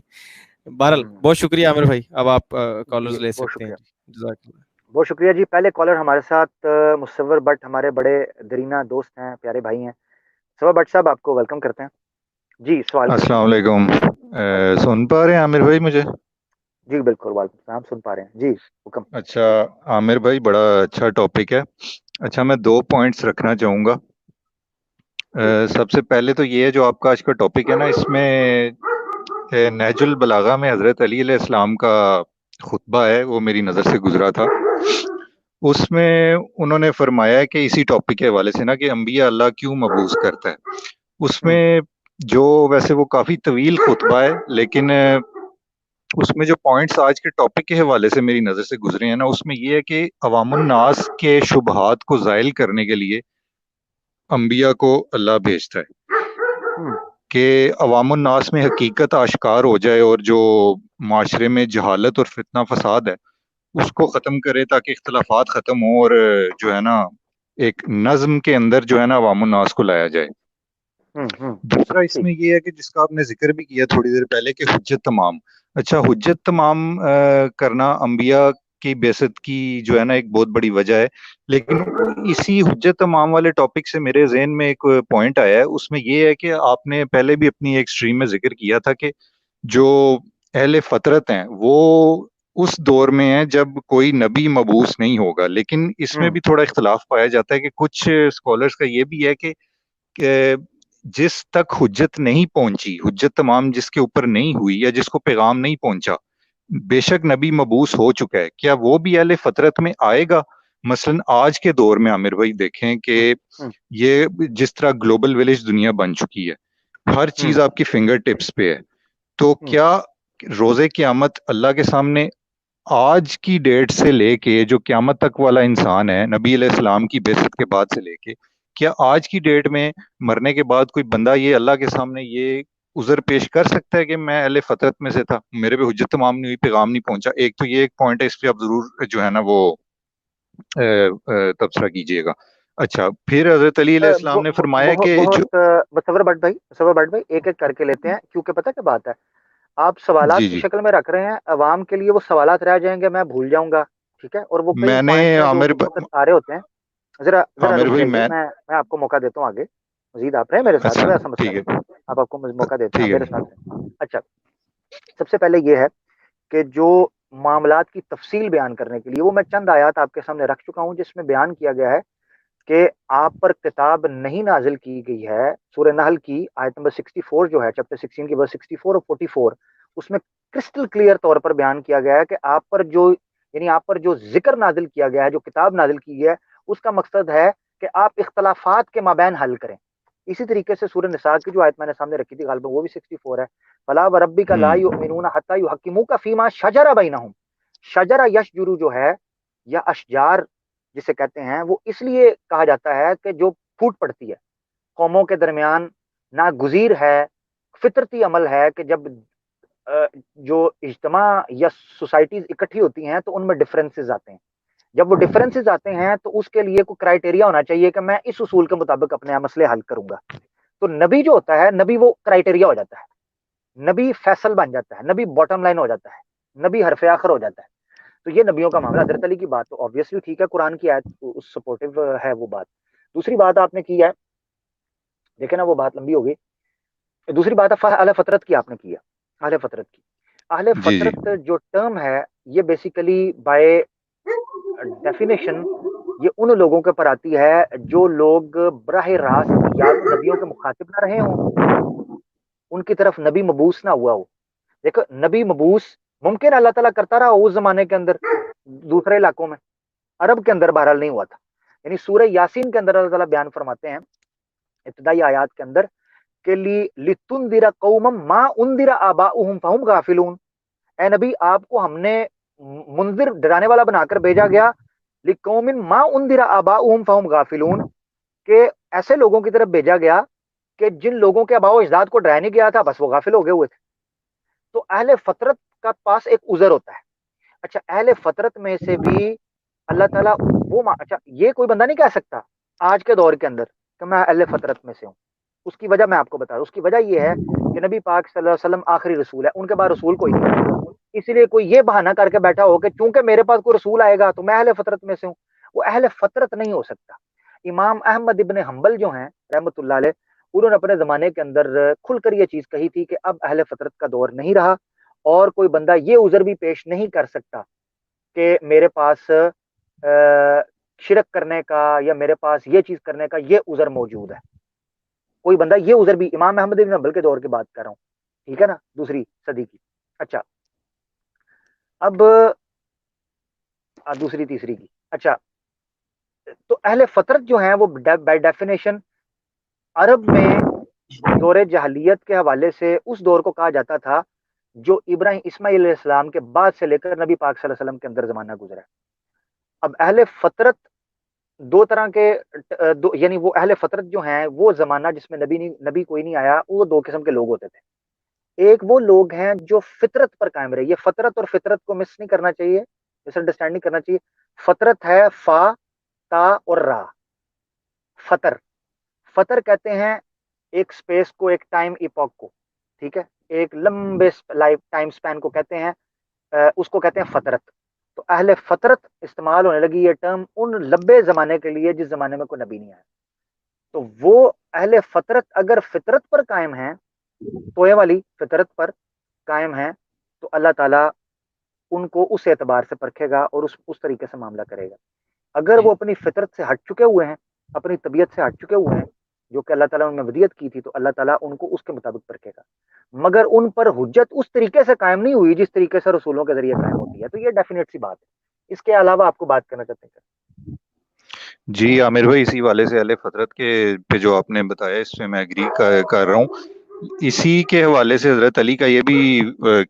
بہرحال بہت شکریہ عامر بھائی. اب آپ کالرز جی لے بہت سکتے ہیں. شکریہ، جزاک اللہ. بہت شکریہ جی. پہلے کالر ہمارے ساتھ مصور بٹ ہمارے بڑے درینہ دوست ہیں، پیارے بھائی ہیں. مصور بٹ صاحب آپ کو ویلکم کرتے ہیں جی. سوال کریں. السلام علیکم. سن پا رہے ہیں عامر بھائی مجھے؟ جی بالکل، وعلیکم السلام، سن پا رہے ہیں جی، حکم. اچھا عامر بھائی بڑا اچھا ٹاپک ہے. اچھا میں 2 پوائنٹس رکھنا چاہوں گا. سب سے پہلے تو یہ ہے جو آپ کا آج کا ٹاپک ہے نا، اس میں نہج البلاغہ میں حضرت علی علیہ السلام کا خطبہ ہے، وہ میری نظر سے گزرا تھا. اس میں انہوں نے فرمایا ہے کہ اسی ٹاپک کے حوالے سے نا کہ انبیاء اللہ کیوں مبعوث کرتا ہے. اس میں جو ویسے وہ کافی طویل خطبہ ہے لیکن اس میں جو پوائنٹس آج کے ٹاپک کے حوالے سے میری نظر سے گزرے ہیں نا، اس میں یہ ہے کہ عوام الناس کے شبہات کو زائل کرنے کے لیے انبیاء کو اللہ بھیجتا ہے کہ عوام الناس میں حقیقت آشکار ہو جائے اور جو معاشرے میں جہالت اور فتنہ فساد ہے اس کو ختم کرے تاکہ اختلافات ختم ہوں اور جو ہے نا ایک نظم کے اندر جو ہے نا عوام الناس کو لایا جائے۔ دوسرا اس ٹھیک۔ میں یہ ہے کہ جس کا آپ نے ذکر بھی کیا تھوڑی دیر پہلے کہ حجت تمام، اچھا حجت تمام کرنا انبیاء کی بعثت کی جو ہے نا ایک بہت بڑی وجہ ہے، لیکن اسی حجت تمام والے ٹاپک سے میرے ذہن میں ایک پوائنٹ آیا ہے، اس میں یہ ہے کہ آپ نے پہلے بھی اپنی ایک سٹریم میں ذکر کیا تھا کہ جو اہل فطرت ہیں وہ اس دور میں ہیں جب کوئی نبی مبعوث نہیں ہوگا، لیکن اس میں بھی تھوڑا اختلاف پایا جاتا ہے کہ کچھ اسکالرس کا یہ بھی ہے کہ جس تک حجت نہیں پہنچی، حجت تمام جس کے اوپر نہیں ہوئی یا جس کو پیغام نہیں پہنچا، بے شک نبی مبعوث ہو چکا ہے، کیا وہ بھی اہل فطرت میں آئے گا؟ مثلا آج کے دور میں عامر بھائی دیکھیں کہ یہ جس طرح گلوبل ولیج دنیا بن چکی ہے، ہر چیز آپ کی فنگر ٹپس پہ ہے، تو کیا روز قیامت اللہ کے سامنے آج کی ڈیٹ سے لے کے جو قیامت تک والا انسان ہے نبی علیہ السلام کی بعثت کے بعد سے لے کے، کیا آج کی ڈیٹ میں مرنے کے بعد کوئی بندہ یہ اللہ کے سامنے یہ عذر پیش کر سکتا ہے کہ میں اہل فطرت میں سے تھا، میرے پہ حجت تمام نہیں ہوئی، پیغام نہیں پہنچا؟ ایک تو یہ ایک پوائنٹ ہے، اس پہ آپ ضرور جو ہے نا وہ تبصرہ کیجئے گا۔ اچھا پھر حضرت علی علیہ السلام نے فرمایا کہ جو بہت مصور بٹ بھائی ایک ایک کر کے لیتے ہیں، کیونکہ پتہ کیا بات ہے، آپ سوالات جی کی جی شکل میں رکھ رہے ہیں، عوام کے لیے وہ سوالات رہ جائیں گے، میں بھول جاؤں گا، ٹھیک ہے، اور وہ کئی میں نے پوائنٹس ہیں جو عامر اس وقت آ رہے ہوتے ہیں۔ ذرا ذرا عامر رک بھائی جائیے، میں آپ کو موقع دیتا ہوں، آگے مزید آپ رہے میرے ساتھ، اچھا اب ایسا مسئلہ ٹھیک نہیں، ہے آپ کو موقع دیتے ہیں، ٹھیک آپ میرے ہے ساتھ رہیں۔ اچھا، سب سے پہلے یہ ہے کہ جو معاملات کی تفصیل بیان کرنے کے لیے وہ میں چند آیات آپ کے سامنے رکھ چکا ہوں، جس میں بیان کیا گیا ہے کہ آپ پر کتاب نہیں نازل کی گئی ہے۔ سورہ نحل کی آیت نمبر 64 جو ہے، چیپٹر 16 کی ورس 64 اور 44، اس میں کرسٹل کلیئر طور پر بیان کیا گیا ہے کہ آپ پر جو، یعنی آپ پر جو ذکر نازل کیا گیا ہے، جو کتاب نازل کی گئی ہے، اس کا مقصد ہے کہ آپ اختلافات کے مابین حل کریں۔ اسی طریقے سے سورہ نساء کی جو آیت میں نے سامنے رکھی تھی غالباً وہ بھی 64 ہے، فلا وربک لا یؤمنون حتی یحکموک فیما شجر بینہم۔ شجر یشجر جو ہے یا اشجار جسے کہتے ہیں، وہ اس لیے کہا جاتا ہے کہ جو پھوٹ پڑتی ہے قوموں کے درمیان، ناگزیر ہے، فطرتی عمل ہے کہ جب جو اجتماع یا سوسائٹیز اکٹھی ہوتی ہیں تو ان میں ڈفرینسز آتے ہیں، جب وہ ڈفرینسز آتے ہیں تو اس کے لیے کوئی کرائٹیریا ہونا چاہیے کہ میں اس اصول کے مطابق اپنے مسئلے حل کروں گا۔ تو نبی جو ہوتا ہے، نبی وہ کرائٹیریا ہو جاتا ہے، نبی فیصل بن جاتا ہے، نبی باٹم لائن ہو جاتا ہے، نبی حرف آخر ہو جاتا ہے۔ تو یہ نبیوں کا معاملہ۔ حضرت علی کی بات تو obviously ٹھیک ہے، قرآن کی آیت سپورٹو ہے وہ بات۔ دوسری بات آپ نے کی ہے، دیکھیں نا وہ بات لمبی ہو گئی، دوسری بات ہے اہل فطرت کی آپ نے کی ہے، اہل فطرت کی۔ اہل جی جی فطرت جو ٹرم ہے یہ بیسیکلی بائی ڈیفینیشن یہ ان لوگوں کے پر آتی ہے جو لوگ براہ راست یا تو نبیوں کے مخاطب نہ رہے ہوں، ان کی طرف نبی مبعوث نہ ہوا ہو۔ دیکھو نبی مبعوث ممکن اللہ تعالیٰ کرتا رہا اس زمانے کے اندر، دوسرے علاقوں میں، عرب کے اندر بہرحال نہیں ہوا تھا۔ یعنی سورہ یاسین کے اندر اللہ تعالیٰ بیان فرماتے ہیں ابتدائی آیات کے اندر کہ لِتُنذِرَ قَوْمًا مَا أُنذِرَ آبَاؤُهُمْ فَهُمْ غَافِلُونَ، اے نبی آپ کو ہم نے منذر ڈرانے والا بنا کر بھیجا گیا، لِقَوْمٍ مَا أُنذِرَ آبَاؤُهُمْ فَهُمْ غَافِلُونَ، کہ ایسے لوگوں کی طرف بھیجا گیا کہ جن لوگوں کے آباء و اجداد کو ڈرایا نہیں گیا تھا بس وہ غافل ہو گئے ہوئے تھے۔ تو اہل فطرت کا پاس ایک عذر ہوتا ہے۔ اچھا اہل فطرت میں سے بھی اللہ تعالیٰ وہ اچھا یہ کوئی بندہ نہیں کہہ سکتا آج کے دور کے اندر کہ میں اہل فطرت میں سے ہوں۔ اس کی وجہ میں آپ کو بتا رہا ہوں، اس کی وجہ یہ ہے کہ نبی پاک صلی اللہ علیہ وسلم آخری رسول ہے، ان کے بعد رسول کوئی نہیں آیا، اس لیے کوئی یہ بہانہ کر کے بیٹھا ہو کہ چونکہ میرے پاس کوئی رسول آئے گا تو میں اہل فطرت میں سے ہوں، وہ اہل فطرت نہیں ہو سکتا۔ امام احمد ابن حنبل جو ہیں رحمۃ اللہ علیہ، انہوں نے اپنے زمانے کے اندر کھل کر یہ چیز کہی تھی کہ اب اہل فطرت کا دور نہیں رہا، اور کوئی بندہ یہ عذر بھی پیش نہیں کر سکتا کہ میرے پاس شرک کرنے کا یا میرے پاس یہ چیز کرنے کا یہ عذر موجود ہے۔ کوئی بندہ یہ عذر بھی، امام احمد بن حنبل کے دور کی بات کر رہا ہوں، ٹھیک ہے نا، دوسری صدی کی۔ اچھا اب دوسری تیسری کی۔ اچھا تو اہل فطرت جو ہیں وہ بائی ڈیفینیشن عرب میں دور جاہلیت کے حوالے سے اس دور کو کہا جاتا تھا جو ابراہیم اسماعیل علیہ السلام کے بعد سے لے کر نبی پاک صلی اللہ علیہ وسلم کے اندر زمانہ گزرا ہے۔ اب اہل فطرت دو طرح کے یعنی وہ اہل فطرت جو ہیں وہ زمانہ جس میں نبی کوئی نہیں آیا، وہ دو قسم کے لوگ ہوتے تھے۔ ایک وہ لوگ ہیں جو فطرت پر قائم رہے. یہ فطرت اور فطرت کو مس نہیں کرنا چاہیے, مس انڈرسٹینڈ نہیں کرنا چاہیے. فطرت ہے فا تا اور را. فطر, فطر کہتے ہیں ایک سپیس کو, ایک ٹائم ایپوک کو, ٹھیک ہے, ایک لمبے لائف ٹائم سپین کو کہتے ہیں, اس کو کہتے ہیں فطرت. تو اہل فطرت استعمال ہونے لگی یہ ٹرم ان لمبے زمانے کے لیے جس زمانے میں کوئی نبی نہیں آیا. تو وہ اہل فطرت اگر فطرت پر قائم ہیں, توئے والی فطرت پر قائم ہیں, تو اللہ تعالیٰ ان کو اس اعتبار سے پرکھے گا اور اس طریقے سے معاملہ کرے گا. اگر وہ اپنی فطرت سے ہٹ چکے ہوئے ہیں, اپنی طبیعت سے ہٹ چکے ہوئے ہیں, جو کہ اللہ تعالیٰ ان میں ودیت کی تھی, تو اللہ تعالیٰ ان کو اس کے مطابق پرکھے گا. مگر ان پر حجت اس طریقے سے قائم نہیں ہوئی جس طریقے سے رسولوں کے ذریعے قائم ہوتی ہے. تو یہ ڈیفینیٹ سی بات ہے. اس کے علاوہ آپ کو بات کرنا چاہتے ہیں؟ جی عامر بھائی, اسی والے سے اہل فطرت کے پہ جو آپ نے بتایا اس سے میں ایگری کر رہا ہوں. اسی کے حوالے سے حضرت علی کا یہ بھی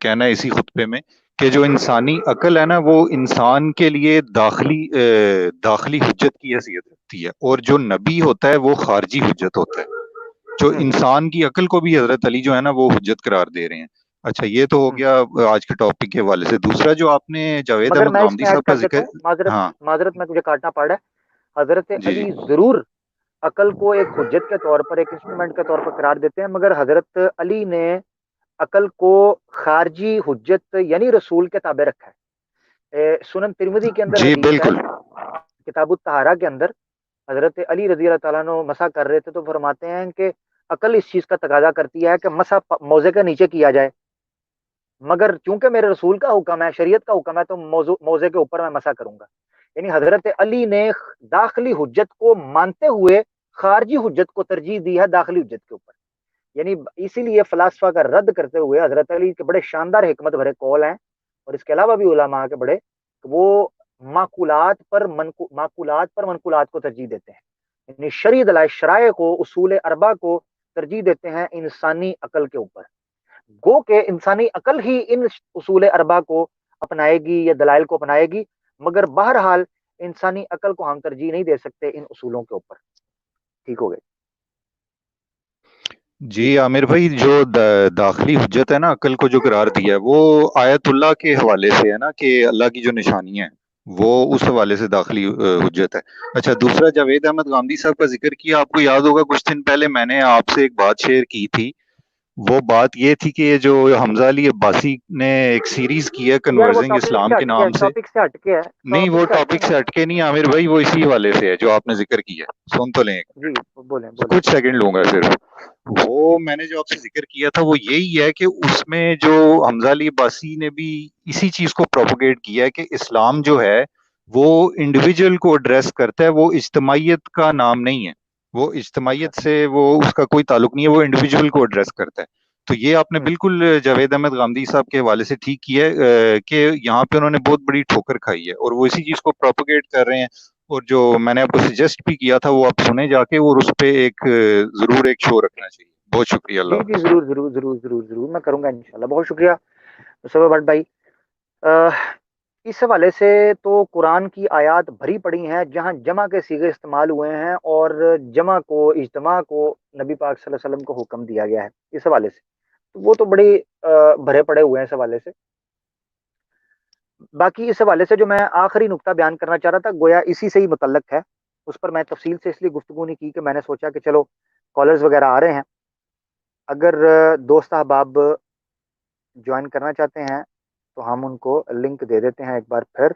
کہنا ہے اسی خطبے میں کہ جو انسانی عقل ہے نا, وہ انسان کے لیے داخلی حجت کی حیثیت رکھتی ہے, اور جو نبی ہوتا ہے وہ خارجی حجت ہوتا ہے. جو انسان کی عقل کو بھی حضرت علی جو ہے نا وہ حجت قرار دے رہے ہیں. اچھا, یہ تو ہو گیا آج کے ٹاپک کے حوالے سے. دوسرا جو آپ نے جاوید مگر احمد میں اس غامدی میں ایڈ صاحب کا کر دیتا ذکر. ہوں, ہاں معذرت میں تجھے کاٹنا پڑ رہا ہے. حضرت جی علی ضرور عقل کو ایک حجت کے طور پر, ایک انسٹرومنٹ کے طور پر قرار دیتے ہیں, مگر حضرت علی نے عقل کو خارجی حجت یعنی رسول کے تابع رکھا ہے. سنن ترمذی کے اندر جی حدیث ہے, بالکل. کتاب الطہارہ کے اندر حضرت علی رضی اللہ تعالیٰ عنہ مسح کر رہے تھے, تو فرماتے ہیں کہ عقل اس چیز کا تقاضا کرتی ہے کہ مسح موضع کے نیچے کیا جائے, مگر چونکہ میرے رسول کا حکم ہے, شریعت کا حکم ہے, تو موضع کے اوپر میں مسح کروں گا. یعنی حضرت علی نے داخلی حجت کو مانتے ہوئے خارجی حجت کو ترجیح دی ہے داخلی حجت کے اوپر. یعنی اسی لیے فلاسفہ کا رد کرتے ہوئے حضرت علی کے بڑے شاندار حکمت بھرے قول ہیں, اور اس کے علاوہ بھی علماء کے بڑے, وہ معقولات پر منقولات کو ترجیح دیتے ہیں. یعنی شرعی دلائل شرائع کو, اصول اربع کو ترجیح دیتے ہیں انسانی عقل کے اوپر. گو کہ انسانی عقل ہی ان اصول اربع کو اپنائے گی یا دلائل کو اپنائے گی, مگر بہرحال انسانی عقل کو ہم ترجیح نہیں دے سکتے ان اصولوں کے اوپر. ٹھیک ہو گئے؟ جی عامر بھائی, جو داخلی حجت ہے نا عقل کو جو قرار دیا ہے وہ آیت اللہ کے حوالے سے ہے نا, کہ اللہ کی جو نشانی ہے وہ اس حوالے سے داخلی حجت ہے. اچھا, دوسرا جاوید احمد غامدی صاحب کا ذکر کیا, آپ کو یاد ہوگا کچھ دن پہلے میں نے آپ سے ایک بات شیئر کی تھی. وہ بات یہ تھی کہ یہ جو حمزہ علی عباسی نے ایک سیریز کی ہے یار وہ کنورژنگ ٹاپک اسلام سے کے ہٹ کے نام سے. ٹاپک سے ہٹ کے ہے, نہیں, وہ ٹاپک ٹاپک سے ہٹ کے نہیں عامر بھائی, وہ اسی حوالے سے ہے جو آپ نے ذکر کیا ہے. سن تو لیں, جی بولیں بولیں. کچھ سیکنڈ لوں گا صرف. وہ میں نے جو آپ سے ذکر کیا تھا وہ یہی ہے کہ اس میں جو حمزہ علی عباسی نے بھی اسی چیز کو پروپوگیٹ کیا ہے کہ اسلام جو ہے وہ انڈیویجول کو ایڈریس کرتا ہے, وہ اجتماعیت کا نام نہیں ہے. وہ اچھا اجتماعیت سے وہ اس کا کوئی تعلق نہیں ہے, وہ انڈیویجول کو ایڈریس کرتا ہے. تو یہ آپ نے بالکل جاوید احمد غامدی صاحب کے حوالے سے ٹھیک کیا ہے کہ یہاں پہ انہوں نے بہت بڑی ٹھوکر کھائی ہے, اور وہ اسی چیز کو پروپوگیٹ کر رہے ہیں. اور جو میں نے آپ کو سجیسٹ بھی کیا تھا وہ آپ سنیں جا کے, اور اس پہ ایک ضرور ایک شو رکھنا چاہیے. بہت شکریہ, جی اللہ جی حافظ. ضرور ضرور ضرور ضرور ضرور میں کروں گا انشاءاللہ. بہت شکریہ مصطفیٰ بٹ بھائی. اس حوالے سے تو قرآن کی آیات بھری پڑی ہیں جہاں جمع کے صیغے استعمال ہوئے ہیں, اور جمع کو, اجتماع کو نبی پاک صلی اللہ علیہ وسلم کو حکم دیا گیا ہے اس حوالے سے. تو وہ تو بڑی بھرے پڑے ہوئے ہیں اس حوالے سے. باقی اس حوالے سے جو میں آخری نقطہ بیان کرنا چاہ رہا تھا گویا اسی سے ہی متعلق ہے, اس پر میں تفصیل سے اس لیے گفتگو نہیں کی کہ میں نے سوچا کہ چلو کالرز وغیرہ آ رہے ہیں, اگر دوست احباب جوائن کرنا چاہتے ہیں تو ہم ان کو لنک دے دیتے ہیں ایک بار پھر,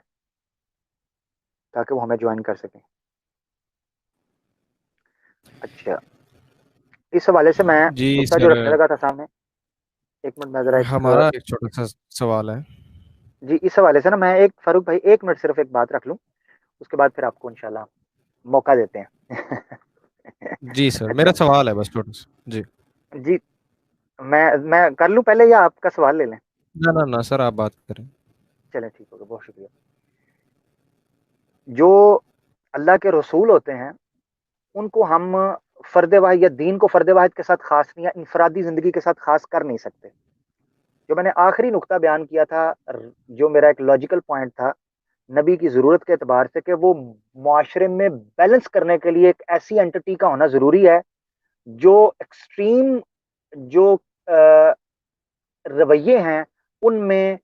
تاکہ وہ ہمیں جوائن کر سکیں. اچھا, اس حوالے سے میں جی نقطہ جو سر, رکھنے لگا تھا سامنے, ایک منٹ میں ذرا ایک, ہمارا ایک چھوٹا سا سوال ہے. جی اس حوالے سے نا میں ایک, فاروق بھائی ایک منٹ صرف ایک بات رکھ لوں, اس کے بعد پھر آپ کو انشاءاللہ موقع دیتے ہیں. جی سر, میرا اچھا سوال ہے بس چھوٹا سا. جی جی, میں کر لوں پہلے یا آپ کا سوال لے لیں؟ نہ سر, آپ بات کریں. چلیں ٹھیک ہوگا, بہت شکریہ. جو اللہ کے رسول ہوتے ہیں ان کو ہم فرد واحد یا دین کو فرد واحد کے ساتھ خاص نہیں, یا انفرادی زندگی کے ساتھ خاص کر نہیں سکتے. جو میں نے آخری نقطہ بیان کیا تھا, جو میرا ایک لاجیکل پوائنٹ تھا نبی کی ضرورت کے اعتبار سے, کہ وہ معاشرے میں بیلنس کرنے کے لیے ایک ایسی انٹیٹی کا ہونا ضروری ہے جو ایکسٹریم, جو رویے ہیں ان میں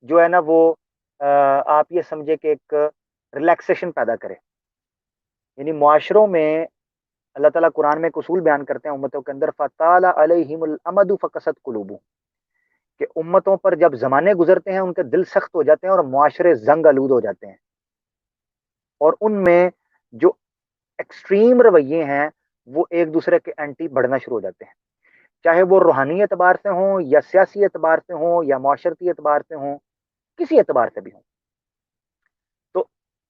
جو ہے نا وہ آپ یہ سمجھے کہ ایک ریلیکسیشن پیدا کرے. یعنی معاشروں میں اللہ تعالیٰ قرآن میں ایک اصول بیان کرتے ہیں امتوں کے اندر، فَطَالَ عَلَيْهِمُ الْأَمَدُ فَقَسَتْ قُلُوبُهُمْ، کہ امتوں پر جب زمانے گزرتے ہیں ان کے دل سخت ہو جاتے ہیں اور معاشرے زنگ آلود ہو جاتے ہیں، اور ان میں جو ایکسٹریم رویے ہیں وہ ایک دوسرے کے اینٹی بڑھنا شروع ہو جاتے ہیں، چاہے وہ روحانی اعتبار سے ہوں یا سیاسی اعتبار سے ہوں یا معاشرتی اعتبار سے ہوں، کسی اعتبار سے بھی ہوں. تو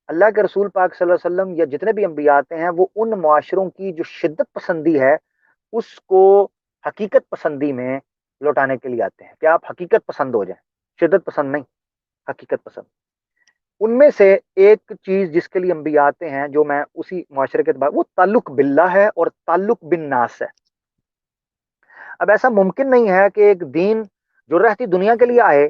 اللہ کے رسول پاک صلی اللہ علیہ وسلم یا جتنے بھی انبیاء آتے ہیں وہ ان معاشروں کی جو شدت پسندی ہے اس کو حقیقت پسندی میں لوٹانے کے لیے آتے ہیں کہ آپ حقیقت پسند ہو جائیں، شدت پسند نہیں، حقیقت پسند. ان میں سے ایک چیز جس کے لیے انبیاء آتے ہیں جو میں اسی معاشرے کے اعتبار، وہ تعلق باللہ ہے اور تعلق بالناس ہے. اب ایسا ممکن نہیں ہے کہ ایک دین جو رہتی دنیا کے لیے آئے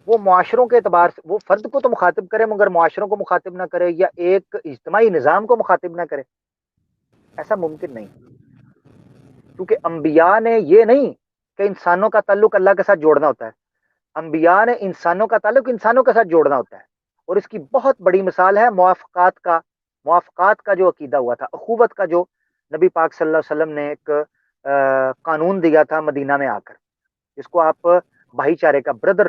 وہ معاشروں کے اعتبار سے وہ فرد کو تو مخاطب کرے مگر معاشروں کو مخاطب نہ کرے یا ایک اجتماعی نظام کو مخاطب نہ کرے. ایسا ممکن نہیں، کیونکہ انبیاء نے یہ نہیں کہ انسانوں کا تعلق اللہ کے ساتھ جوڑنا ہوتا ہے، انبیاء نے انسانوں کا تعلق انسانوں کے ساتھ جوڑنا ہوتا ہے. اور اس کی بہت بڑی مثال ہے موافقات کا جو عقیدہ ہوا تھا، اخوت کا جو نبی پاک صلی اللہ علیہ وسلم نے ایک قانون دیا تھا مدینہ میں آ کر، جس کو آپ بھائی چارے کا، بردر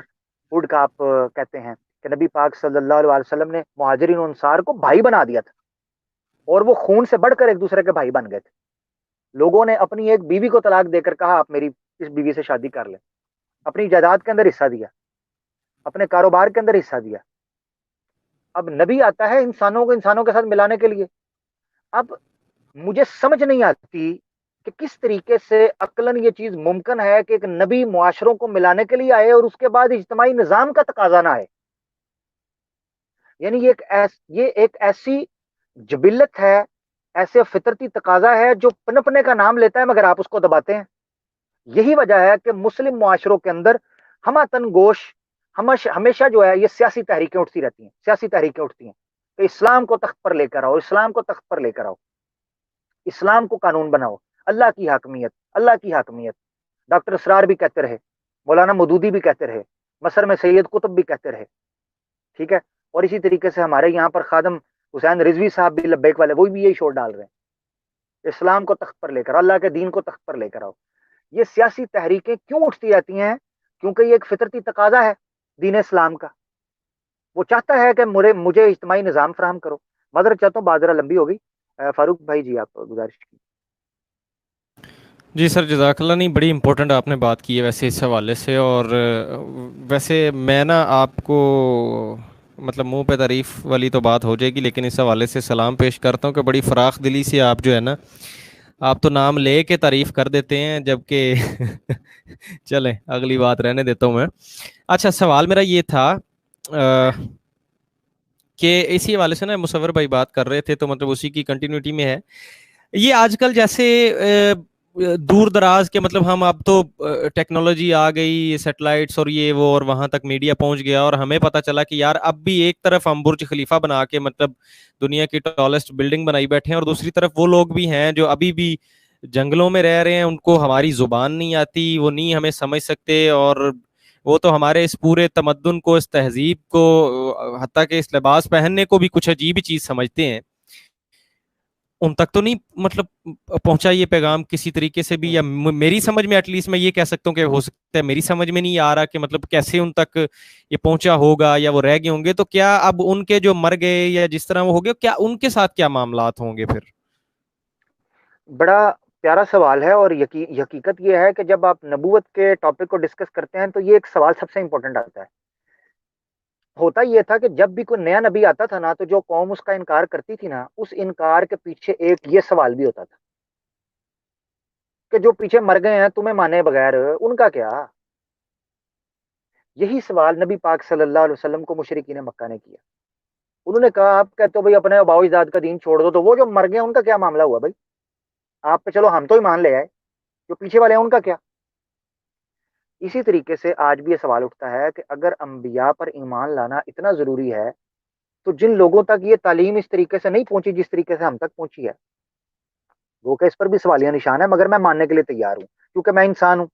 ہوڈ کا آپ کہتے ہیں، کہ نبی پاک صلی اللہ علیہ وسلم نے مہاجرین و انصار کو بھائی بنا دیا تھا اور وہ خون سے بڑھ کر ایک دوسرے کے بھائی بن گئے تھے. لوگوں نے اپنی ایک بیوی کو طلاق دے کر کہا آپ میری اس بیوی سے شادی کر لیں، اپنی جائیداد کے اندر حصہ دیا، اپنے کاروبار کے اندر حصہ دیا. اب نبی آتا ہے انسانوں کو انسانوں کے ساتھ ملانے کے لیے. اب مجھے سمجھ نہیں آتی کہ کس طریقے سے عقلاً یہ چیز ممکن ہے کہ ایک نبی معاشروں کو ملانے کے لیے آئے اور اس کے بعد اجتماعی نظام کا تقاضا نہ آئے. یعنی یہ ایک ایسی جبلت ہے، ایسے فطرتی تقاضا ہے جو پنپنے کا نام لیتا ہے مگر آپ اس کو دباتے ہیں. یہی وجہ ہے کہ مسلم معاشروں کے اندر ہمہ گوش ہمیشہ جو ہے یہ سیاسی تحریکیں اٹھتی رہتی ہیں کہ اسلام کو تخت پر لے کر آؤ، اسلام کو تخت پر لے کر آؤ، اسلام کو قانون بناؤ، اللہ کی حاکمیت. ڈاکٹر اسرار بھی کہتے رہے، مولانا مودودی بھی کہتے رہے، مصر میں سید قطب بھی کہتے رہے، ٹھیک ہے. اور اسی طریقے سے ہمارے یہاں پر خادم حسین رضوی صاحب بھی لبیک والے، وہ بھی یہی شور ڈال رہے ہیں، اسلام کو تخت پر لے کر، اللہ کے دین کو تخت پر لے کر آؤ. یہ سیاسی تحریکیں کیوں اٹھتی رہتی ہیں؟ کیونکہ یہ ایک فطرتی تقاضا ہے دین اسلام کا. وہ چاہتا ہے کہ مجھے اجتماعی نظام فراہم کرو. مدر چاہتا ہوں بادرہ لمبی ہو گئی. فاروق بھائی جی آپ گزارش کی. جی سر جزاک اللہ. نہیں بڑی امپورٹنٹ آپ نے بات کی ہے ویسے اس حوالے سے، اور ویسے میں نا آپ کو مطلب منہ پہ تعریف والی تو بات ہو جائے گی، لیکن اس حوالے سے سلام پیش کرتا ہوں کہ بڑی فراخ دلی سے آپ جو ہے نا آپ تو نام لے کے تعریف کر دیتے ہیں، جبکہ چلیں اگلی بات رہنے دیتا ہوں میں. اچھا سوال میرا یہ تھا کہ اسی حوالے سے نا مصور بھائی بات کر رہے تھے تو مطلب اسی کی کنٹینیوٹی میں ہے یہ آج کل جیسے دور دراز کے مطلب ہم اب تو ٹیکنالوجی آ گئی، سیٹلائٹس اور یہ وہ، اور وہاں تک میڈیا پہنچ گیا اور ہمیں پتہ چلا کہ یار اب بھی ایک طرف ہم برج خلیفہ بنا کے مطلب دنیا کی ٹالسٹ بلڈنگ بنائی بیٹھے ہیں، اور دوسری طرف وہ لوگ بھی ہیں جو ابھی بھی جنگلوں میں رہ رہے ہیں، ان کو ہماری زبان نہیں آتی، وہ نہیں ہمیں سمجھ سکتے، اور وہ تو ہمارے اس پورے تمدن کو، اس تہذیب کو، حتیٰ کہ اس لباس پہننے کو بھی کچھ عجیب ہی چیز سمجھتے ہیں. ان تک تو نہیں مطلب پہنچا یہ پیغام کسی طریقے سے بھی، یا میری سمجھ میں ایٹ لیسٹ میں یہ کہہ سکتا ہوں کہ ہو سکتا ہے میری سمجھ میں نہیں آ رہا کہ مطلب کیسے ان تک یہ پہنچا ہوگا یا وہ رہ گئے ہوں گے. تو کیا اب ان کے جو مر گئے یا جس طرح وہ ہو گئے، کیا ان کے ساتھ کیا معاملات ہوں گے پھر؟ بڑا پیارا سوال ہے، اور حقیقت یہ ہے کہ جب آپ نبوت کے ٹاپک کو ڈسکس کرتے ہیں تو یہ ایک سوال سب سے امپورٹنٹ آتا ہے. ہوتا یہ تھا کہ جب بھی کوئی نیا نبی آتا تھا نا تو جو قوم اس کا انکار کرتی تھی نا، اس انکار کے پیچھے ایک یہ سوال بھی ہوتا تھا کہ جو پیچھے مر گئے ہیں تمہیں مانے بغیر ان کا کیا. یہی سوال نبی پاک صلی اللہ علیہ وسلم کو مشرکین مکہ نے کیا. انہوں نے کہا آپ کہتے ہو بھائی اپنے آباؤ اجداد کا دین چھوڑ دو، تو وہ جو مر گئے ان کا کیا معاملہ ہوا بھائی؟ آپ پہ چلو ہم تو ایمان لے آئے، جو پیچھے والے ہیں ان کا کیا؟ اسی طریقے سے آج بھی یہ سوال اٹھتا ہے کہ اگر انبیاء پر ایمان لانا اتنا ضروری ہے تو جن لوگوں تک یہ تعلیم اس طریقے سے نہیں پہنچی جس طریقے سے ہم تک پہنچی ہے، وہ کہ اس پر بھی سوالیہ نشان ہے، مگر میں ماننے کے لیے تیار ہوں کیونکہ میں انسان ہوں.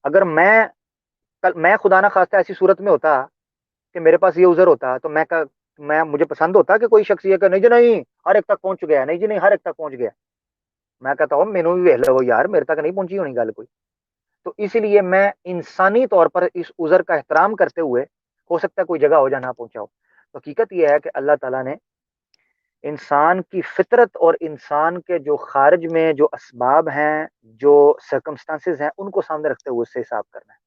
اگر میں خدا نہ خواستہ ایسی صورت میں ہوتا کہ میرے پاس یہ عذر ہوتا تو میں مجھے پسند ہوتا کہ کوئی شخص یہ کہ نہیں جی نہیں ہر ایک تک پہنچ گیا، نہیں جی نہیں ہر ایک تک پہنچ گیا، میں کہتا ہوں مینو بھی ویکھ لو یار، میرے تک نہیں پہنچی ہونی گل کوئی. تو اسی لیے میں انسانی طور پر اس عذر کا احترام کرتے ہوئے، ہو سکتا ہے کوئی جگہ ہو جہاں نہ پہنچا ہو. تو حقیقت یہ ہے کہ اللہ تعالیٰ نے انسان کی فطرت اور انسان کے جو خارج میں جو اسباب ہیں، جو سرکمسٹانسز ہیں، ان کو سامنے رکھتے ہوئے اس سے حساب کرنا ہے.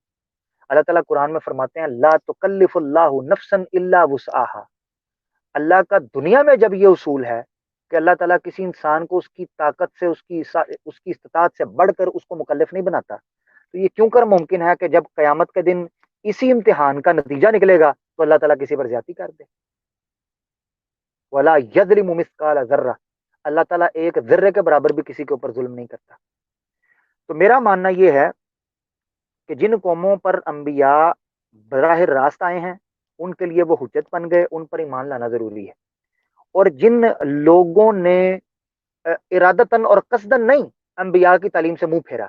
اللہ تعالیٰ قرآن میں فرماتے ہیں لا تکلف اللہ نفسا الا وسعها. اللہ کا دنیا میں جب یہ اصول ہے کہ اللہ تعالیٰ کسی انسان کو اس کی طاقت سے، اس کی استطاعت سے بڑھ کر اس کو مکلف نہیں بناتا، تو یہ کیوں کر ممکن ہے کہ جب قیامت کے دن اسی امتحان کا نتیجہ نکلے گا تو اللہ تعالیٰ کسی پر زیادتی کر دے. ولا یظلم مثقال ذرہ، اللہ تعالیٰ ایک ذرے کے برابر بھی کسی کے اوپر ظلم نہیں کرتا. تو میرا ماننا یہ ہے کہ جن قوموں پر انبیاء براہ راست آئے ہیں ان کے لیے وہ حجت بن گئے، ان پر ایمان لانا ضروری ہے. اور جن لوگوں نے ارادتاً اور قصداً نہیں انبیاء کی تعلیم سے منہ پھیرا،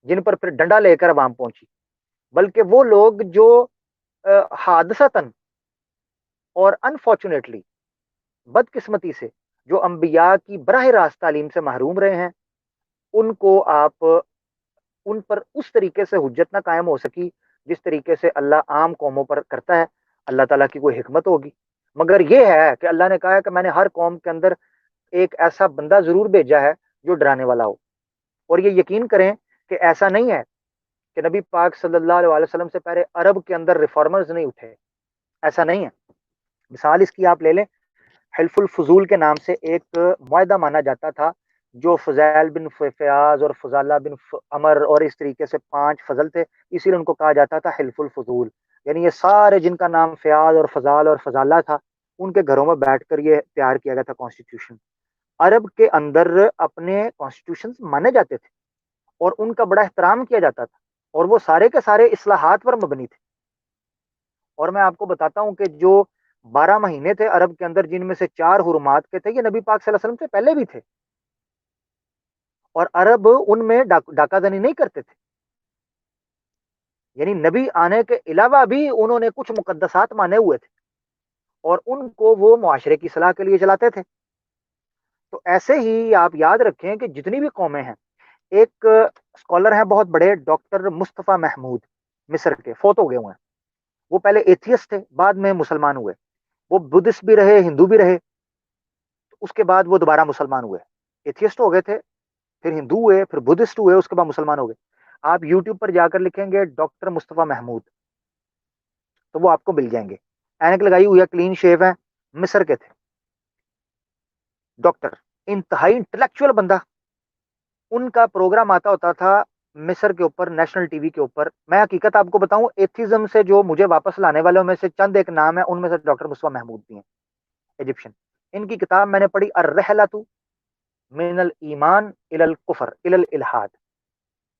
جن پر پھر ڈنڈا لے کر عوام پہنچی، بلکہ وہ لوگ جو حادثتاً اور انفارچونیٹلی بدقسمتی سے جو انبیاء کی براہ راست تعلیم سے محروم رہے ہیں، ان کو آپ ان پر اس طریقے سے حجت نہ قائم ہو سکی جس طریقے سے اللہ عام قوموں پر کرتا ہے. اللہ تعالیٰ کی کوئی حکمت ہوگی، مگر یہ ہے کہ اللہ نے کہا ہے کہ میں نے ہر قوم کے اندر ایک ایسا بندہ ضرور بھیجا ہے جو ڈرانے والا ہو. اور یہ یقین کریں کہ ایسا نہیں ہے کہ نبی پاک صلی اللہ علیہ وسلم سے پہلے عرب کے اندر ریفارمرز نہیں اٹھے، ایسا نہیں ہے. مثال اس کی آپ لے لیں، حلف الفضول کے نام سے ایک معاہدہ مانا جاتا تھا جو فضیل بن فیاض اور فضالہ بن عمر اور اس طریقے سے 5 فضل تھے، اسی لیے ان کو کہا جاتا تھا حلف الفضول. یعنی یہ سارے جن کا نام فیاض اور فضال اور فضالہ تھا، ان کے گھروں میں بیٹھ کر یہ تیار کیا گیا تھا کانسٹیٹیوشن. عرب کے اندر اپنے کانسٹیٹیوشن مانے جاتے تھے اور ان کا بڑا احترام کیا جاتا تھا، اور وہ سارے کے سارے اصلاحات پر مبنی تھے. اور میں آپ کو بتاتا ہوں کہ جو 12 مہینے تھے عرب کے اندر، جن میں سے 4 حرمات کے تھے، یہ نبی پاک صلی اللہ علیہ وسلم سے پہلے بھی تھے. اور عرب ان میں ڈاکہ زنی نہیں کرتے تھے، یعنی نبی آنے کے علاوہ بھی انہوں نے کچھ مقدسات مانے ہوئے تھے اور ان کو وہ معاشرے کی صلاح کے لیے چلاتے تھے. تو ایسے ہی آپ یاد رکھیں کہ جتنی بھی قومیں ہیں، ایک اسکالر ہیں بہت بڑے ڈاکٹر مصطفیٰ محمود، مصر کے، فوت ہو گئے ہوئے ہیں. وہ پہلے ایتھیسٹ تھے، بعد میں مسلمان ہوئے. وہ بدھسٹ بھی رہے، ہندو بھی رہے، اس کے بعد وہ دوبارہ مسلمان ہوئے. ایتھیسٹ ہو گئے تھے، پھر ہندو ہوئے، پھر بدھسٹ ہوئے، اس کے بعد مسلمان ہو گئے. آپ یوٹیوب پر جا کر لکھیں گے ڈاکٹر مصطفیٰ محمود تو وہ آپ کو مل جائیں گے. اینک لگائی ہوئی ہے، کلین شیو ہے، مصر کے تھے ڈاکٹر، انتہائی انٹلیکچوئل بندہ. ان کا پروگرام آتا ہوتا تھا مصر کے اوپر، نیشنل ٹی وی کے اوپر. میں حقیقت آپ کو بتاؤں، ایتھیزم سے جو مجھے واپس لانے والوں میں سے چند ایک نام ہے، ان میں سے ڈاکٹر مصطفیٰ محمود بھی ہیں، ایجپشن. ان کی کتاب میں نے پڑھی الرحلۃ من الایمان الی الکفر الی الالحاد،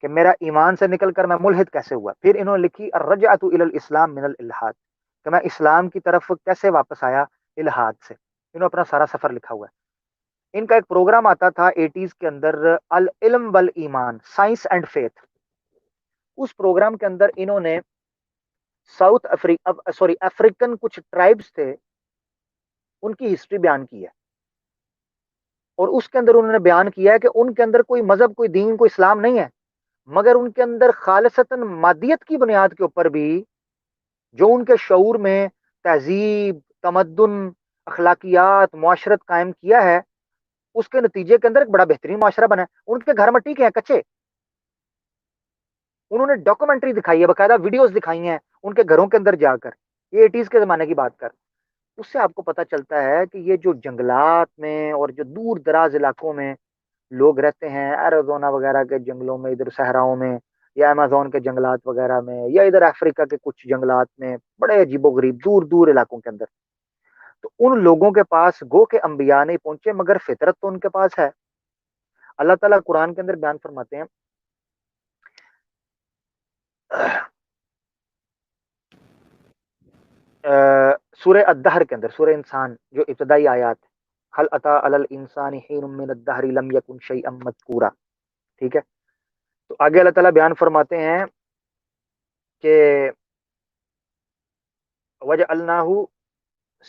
کہ میرا ایمان سے نکل کر میں ملحد کیسے ہوا. پھر انہوں نے لکھی الرجعۃ الی الاسلام من الالحاد، کہ میں اسلام کی طرف کیسے واپس آیا الحاد سے. انہوں نے اپنا سارا سفر لکھا ہوا ہے. ان کا ایک پروگرام آتا تھا 80s کے اندر، العلم والایمان، سائنس اینڈ فیتھ. اس پروگرام کے اندر انہوں نے افریقن کچھ ٹرائبس تھے، ان کی ہسٹری بیان کی ہے. اور اس کے اندر انہوں نے بیان کیا ہے کہ ان کے اندر کوئی مذہب، کوئی دین، کوئی اسلام نہیں ہے، مگر ان کے اندر خالصتاً مادیت کی بنیاد کے اوپر بھی جو ان کے شعور میں تہذیب، تمدن، اخلاقیات، معاشرت قائم کیا ہے، اس کے نتیجے کے اندر ایک بڑا بہترین معاشرہ بنا ہے. ان کے گھر مٹی کے ہیں، کچے. انہوں نے ڈاکومنٹری دکھائی ہے، باقاعدہ ویڈیوز دکھائی ہیں ان کے گھروں کے اندر جا کر. یہ 80s کے زمانے کی بات کر. اس سے آپ کو پتہ چلتا ہے کہ یہ جو جنگلات میں اور جو دور دراز علاقوں میں لوگ رہتے ہیں، ایریزونا وغیرہ کے جنگلوں میں، ادھر صحراؤں میں، یا امیزون کے جنگلات وغیرہ میں، یا ادھر افریقہ کے کچھ جنگلات میں، بڑے عجیب و غریب دور دور علاقوں کے اندر، تو ان لوگوں کے پاس گو کہ انبیاء نہیں پہنچے، مگر فطرت تو ان کے پاس ہے. اللہ تعالیٰ قرآن کے اندر بیان فرماتے ہیں، سورہ الدہر کے اندر، سورہ انسان جو ابتدائی آیات، هل اتى على الانسان حين من الدهر لم يكن شيئا مذكورا، ٹھیک ہے. تو آگے اللہ تعالیٰ بیان فرماتے ہیں کہ وجعلناہ